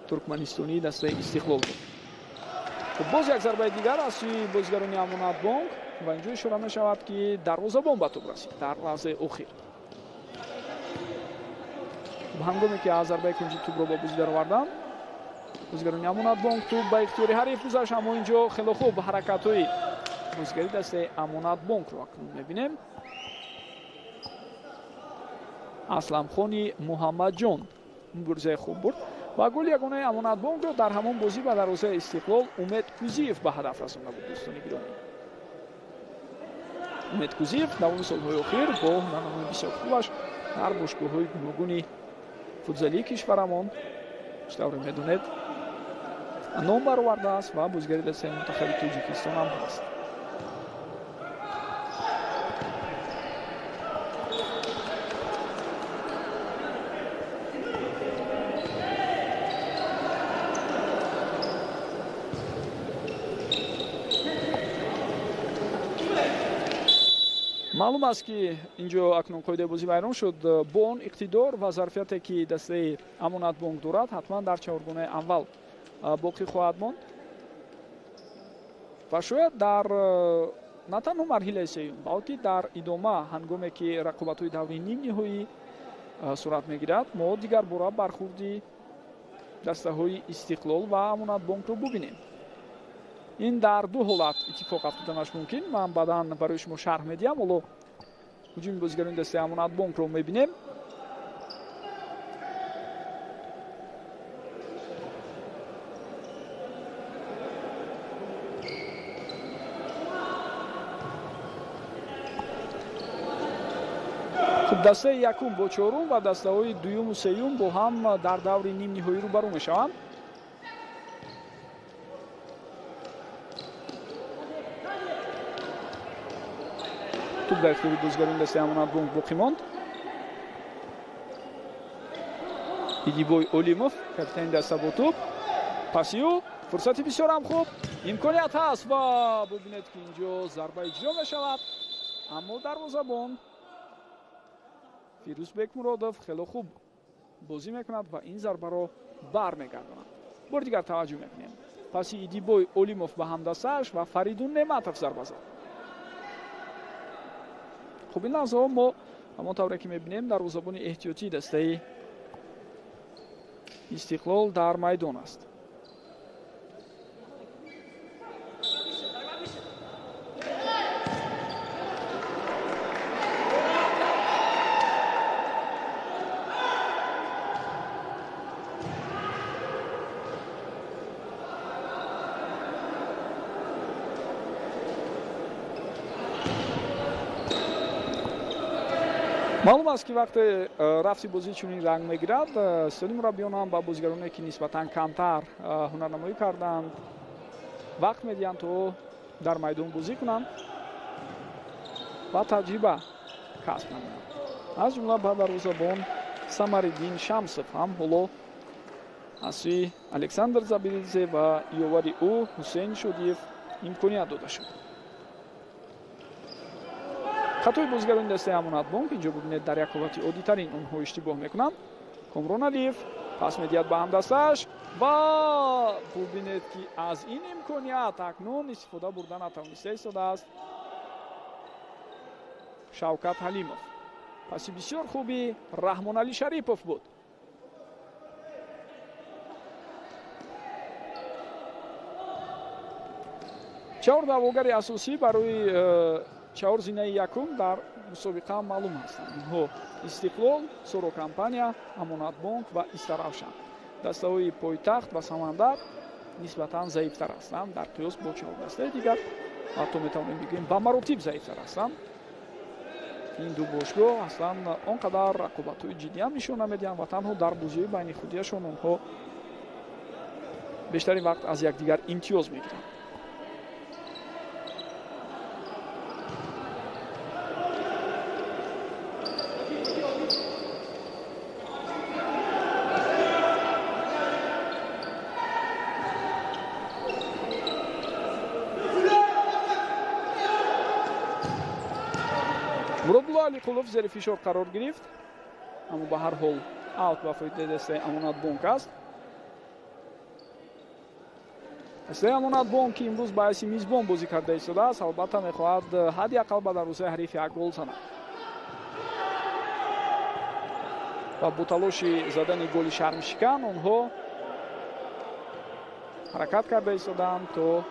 туркманистонии дастаи Истиқлол буд. боз як зарбаи дигар аз сӯи бозигарони Амонатбонк ва инҷо ишора мешавад ки дарвозабон ба тӯб расид дар лаҳзаи охир. ҳангоме ки аз зарбаи кунҷи тӯбро ба бозӣ дароварданд, бозигарони Амонатбонк тӯб ба ихтиёри ҳариф гузашт, аммо инҷо хеле хуб ҳаракатҳои бозигари дастаи Амонатбонкро акнун мебинем. Асламхони Муҳаммадҷон муборизаи хуб бурд ва голи ягонаи Амонатбонкро дар ҳамон бозӣ ба дарвозаи Истиқлол Умед Кузиев ба ҳадаф расонда буд. дӯстони гиромӣ, Умед Кузиев давоми солҳои охир бо ҳунарнамои бисёр хубаш дар бошгоҳҳои гуногуни футзалии кишварамон чӣ тавре медонед ном баровардааст ва бозигари дастаи мунтахаби Тоҷикистон ҳам ҳаст. маълум аст ки инҷо акнун қоидаи бозӣ вайрон шуд. бо он иқтидор ва зарфияте ки дастаи Амонатбонк дорад, ҳатман дар чаҳоргонаи аввал боқӣ хоҳад монд ва шояд дар на танҳо марҳилаи сеюм, балки дар идома ҳангоме ки рақобатҳои даври нимниҳоӣ сурат мегирад, мо дигар бора бархурди дастаҳои Истиқлол ва Амонатбонкро бубинем. ин дар ду ҳолат иттифоқ афтоданаш мумкин. ман баъдан барои шумо шарҳ медиҳам. ҳоло ҳуҷуми бозигарони дастаи Амонатбонкро мебинем. дастаи якум бо чорум ва дастаҳои дуюму сеюм бо ҳам дар даври нимниҳоӣ рӯбарӯ мешаванд. туп дар ихтиёри бозигарони дастаи Амонатбонк боқӣ монд. Идибой Олимов, капитани даста бо туп. Пасию, фурсати бисёр ҳам хуб. Имконият ҳаст ва бубинед ки инҷо зарба иҷро мешавад. Аммо дарвозабон Фирӯзбек Муродов хело хуб бозӣ мекунад ва ин зарбаро бармегардонад. бори дигар таваҷҷӯҳ мекунем. Паси Идибой Олимов ба ҳамдастааш ва Фаридун Неъматов зарба зад. хуб ин лаҳзаҳо мо ҳамон тавре ки мебинем дарвозабони эҳтиётии дастаи Истиқлол дар майдон аст. маълум аст ки вақте рафти бозӣ чунин ранг мегирад, истоди мураббиён ҳам ба бозигароне ки нисбатан камтар ҳунарнамоӣ карданд вақт медиҳанд то дар майдон бозӣ кунанд ва таҷриба касб намоянд. аз ҷумла ба дарвозабон Самариддин Шамсов ҳам ҳоло аз сӯи Александр Забиридзе ва иёвари ӯ Ҳусейн Шодиев имконият дода шуд. хатои бозигарони дастаи Амонатбонк инҷо бубинед дар як ҳолати оддитарин онҳо иштибоҳ мекунанд. Комрон Алиев пас медиҳад ба ҳамдастааш ва бубинед ки аз ин имконият акнун истифода бурда натавониста истодааст Шавкат Ҳалимов. паси бисёр хуби Раҳмоналӣ Шарипов буд. чаҳор даъвогари асосӣ барои чаҳор зинаи якум дар мусобиқа маълум ҳастанд. инҳо Истиқлол, Сорокомпания, Амонатбонк ва Истаравшан. дастаҳои Пойтахт ва Самандар нисбатан заифтар ҳастанд дар қиёс бо чаҳор дастаи дигар. ҳатто метавонем бигӯем ба маротиб заифтар ҳастанд. ин ду бошгоҳ аслан он қадар рақобатҳои ҷиддиам нишон намедиҳанд ва танҳо дар бозиҳои байни худиашон онҳо бештарин вақт аз якдигар имтиёз мегиранд. Муродулло Алиқулов зери фишор қарор гирифт, аммо ба ҳар ҳол аут ба фоидаи дастаи Амонатбонк аст. дастаи Амонатбонк ки имрӯз ба ҳайси мизбон бозӣ карда истодааст, албатта мехоҳад ҳадди ақал ба дарвозаи ҳариф як гол занад. ва бо талоши задани голи шармшикан онҳо ҳаракат карда истоданд то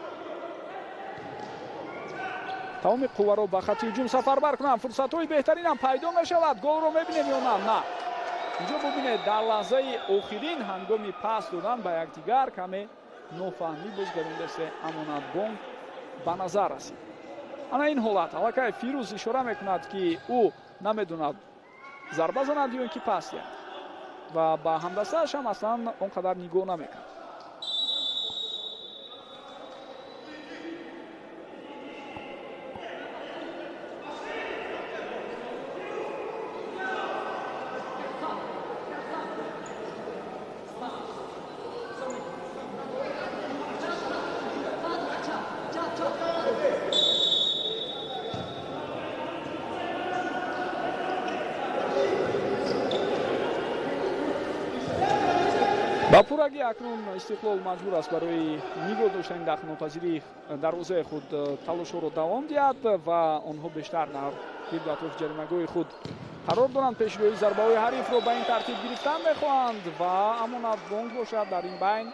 тамоми қувваро ба хатти ҳуҷум сафарбар кунанд. фурсатҳои беҳтаринам пайдо мешавад. голро мебинем ё на? На. инҷо бубинед дар лаҳзаи охирин ҳангоми пас додан ба якдигар каме нофаҳмӣ бозигарони дастаи Амонатбонк ба назар расид. ана ин ҳолат аллакай Фирӯз ишора мекунад ки ӯ намедонад зарба занад ё ин ки пас диҳад ва ба ҳамдастааш ҳам аслан он қадар нигоҳ намекард. ба пуррагӣ акнун Истиқлол маҷбур аст барои нигоҳ доштани дахнопазирии дарвозаи худ талошҳоро давом диҳад ва онҳо бештар дар гирду атрофи ҷаримагоҳи худ қарор доранд. пешгоҳии зарбаҳои ҳарифро ба ин тартиб гирифтан мехоҳанд ва Амонатбонк бошад дар ин байн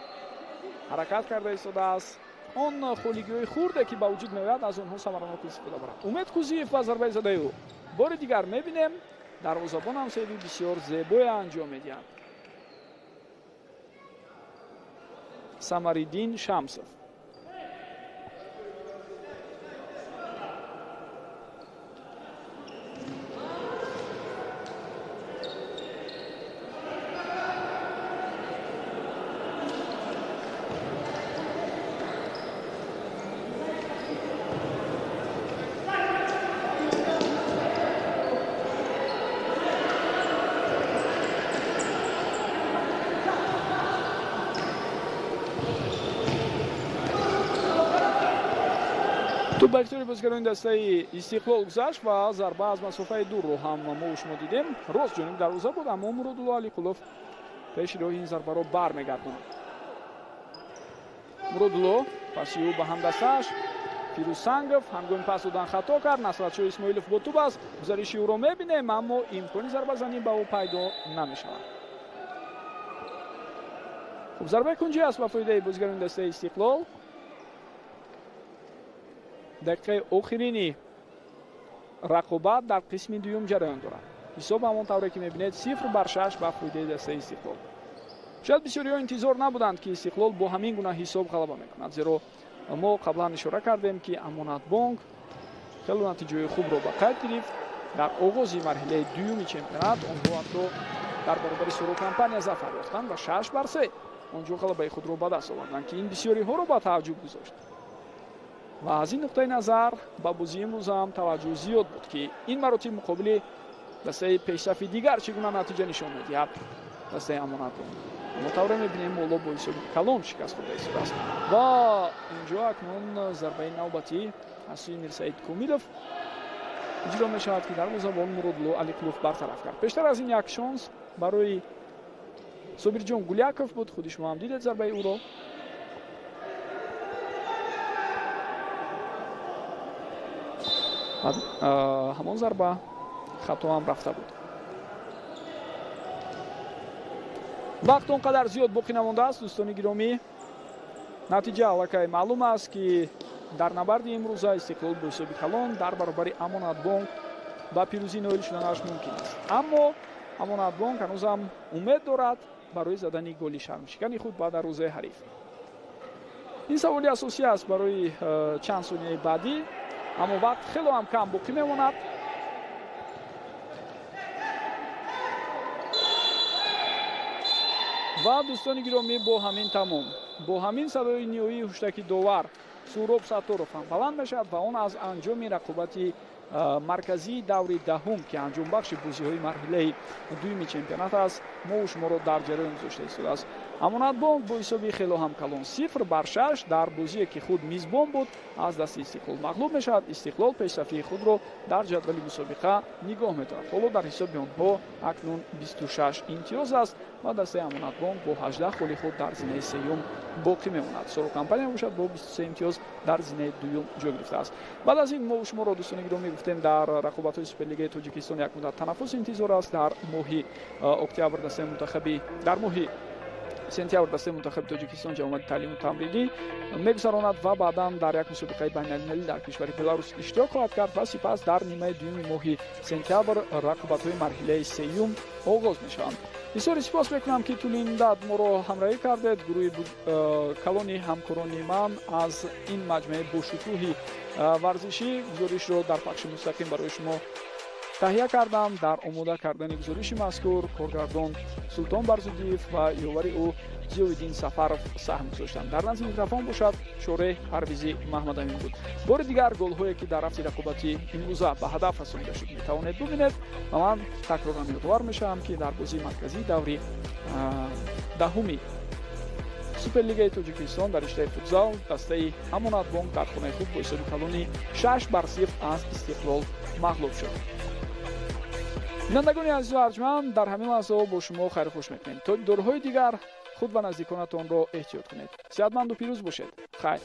ҳаракат карда истодааст. он холигиҳои хурде ки ба вуҷуд меояд аз онҳо самаранок истифода барад. Умед Кузиев ва зарбаи задаи ӯ бори дигар мебинем дарвозабон ҳам сейви бисёр зебое анҷом медиҳад. Самариддин Шамсов. تو با اختیار بازیکنان دسته استقلال گذشت و ضربه از مسافه دور رو هم ما شما دیدیم. راست جانب دروازه بود اما مرادالله علیقلوف پیش روی این ضربه رو برمیگردونه. مرادالله پاسی او به همدستش پیروز سنگف هنگام پاس دادن خطا کرد. نصرتشاه اسماعیلوف با توپ است. گزارش او رو میبینیم اما امکانی ضربه زنی به او پیدا نمیشود. خب ضربه کنجی است به فایده بازیکنان دسته استقلال. دقیقه آخرینی رقابت در قسم دوم جریان دارد. حساب همانطوری که میبینید 0-6 به فایده دسته استقلال. شاید بسیاری‌ها انتظار نبودند که استقلال با همین گونه حساب غلبه میکند، زیرا ما قبلا اشاره کردیم که امانت بانک خیلی نتیجه خوب رو به قید گرفت در آغاز مرحله دوم چمپیونات. آنها حتی در برابر سرو کمپانیا ظفر یافتند و 6-3 آنجا غلبه خود رو به دست آوردند که این بسیاری‌ها رو به تعجب گذاشت. و از این نقطه نظر با بازی امروز هم توجه زیاد بود که این مراتب مقابل دسته پیشرفت دیگر چگونه نتیجه نشان میدهد. دسته امانت بانک مطور میبینیم مولا با حساب کلان شکست خورده است و اینجا اکنون ضربه نوبتی از سوی میرسعید کومیلوف اجرا میشود که در دروازه‌بان مرادالله علیقلوف برطرف کرد. پیشتر از این یک شانس برای صابرجان گولیاکوف بود. خود شما هم دیدید ضربه او را. همان ضربه خطا هم رفته بود. وقت اونقدر زیاد باقی نمانده است دوستان گرامی. نتیجه الکی معلوم است که در نبرد امروز استقلال با حساب کلان در برابر امانت بانک با پیروزی نایل شدنش ممکن است، اما امانت بانک هنوز هم امید دارد برای زدن گل شرمشکنی خود با دروازه حریف. این سوالی اساسی است برای چند ثانیه بعدی، اما وقت خیلی هم کم باقی میماند. و دوستان گرامی با همین تمام، با همین صدای نیویی هشتکی داور سهراب ستارов هم بلند میشد و اون از انجام رقابت مرکزی دور دهم که انجام بخش بازی‌های مرحله دوم چمپیونات است ما و شما را در جریان گذاشته ایستاده است. امانت بانک با حساب خیلی هم کلان 0-6 در بازی که خود میزبان بود از دست استقلال مغلوب میشد. استقلال پیشرفتی خود را در جدول مسابقه نگاه می‌دارد. حالا در حساب آنها اکنون 26 امتیاز است و دسته امانت بانک با 18 گل خود در زمینه سوم باقی میماند. سرو کمپانیا باشد با 23 امتیاز در زمینه دوم جا گرفته است. بعد از این ما و شما را دوستان گرامی گفتیم در رقابت‌های سوپرلیگ تاجیکستان یک مدت تنفس انتظار است. در ماه اکتبر دسته منتخبی در ماه سپتامبر دسته منتخب تاجیکستان جامعه تعلیم و تمرینی میگذراند و بعدا در یک مسابقه بین‌المللی در کشور بلاروس اشتراک خواهد کرد و سپس در نیمه دوم ماه سپتامبر رقابت‌های مرحله سوم آغاز می‌شوند. بسیار سپاس می‌کنم که طول این مدت ما را همراهی کردید. گروه کلانی همکارانی من از این مجموعه باشکوهی ورزشی گزارش را در پخش مستقیم برای شما تهیه کردم. در آماده کردن گزارش مذکور کارگردان سلطان برزودیف و یاور او ضیاءالدین سفرов سهم گذاشتند. در نزد میکروفون باشد شوره پرویزی محمد امین بود. بار دیگر گل‌هایی که در رفت رقابتی امروزه به هدف رسانیده شد میتوانید ببینید و من تکرار یادآور میشم که در بازی مرکزی دوری دهمی سوپرلیگ تاجیکستان در رشته فوتزال دسته امانت بانک در خانه خود با حساب کلانی 6-0 از استقلال مغلوب شد. بینندگان عزیز و ارجمند در همین لحظه با شما خیر خوش میکنیم. تا دورهای دیگر خود و نزدیکانتان را احتیاط کنید. صحتمند و پیروز باشید. خیر.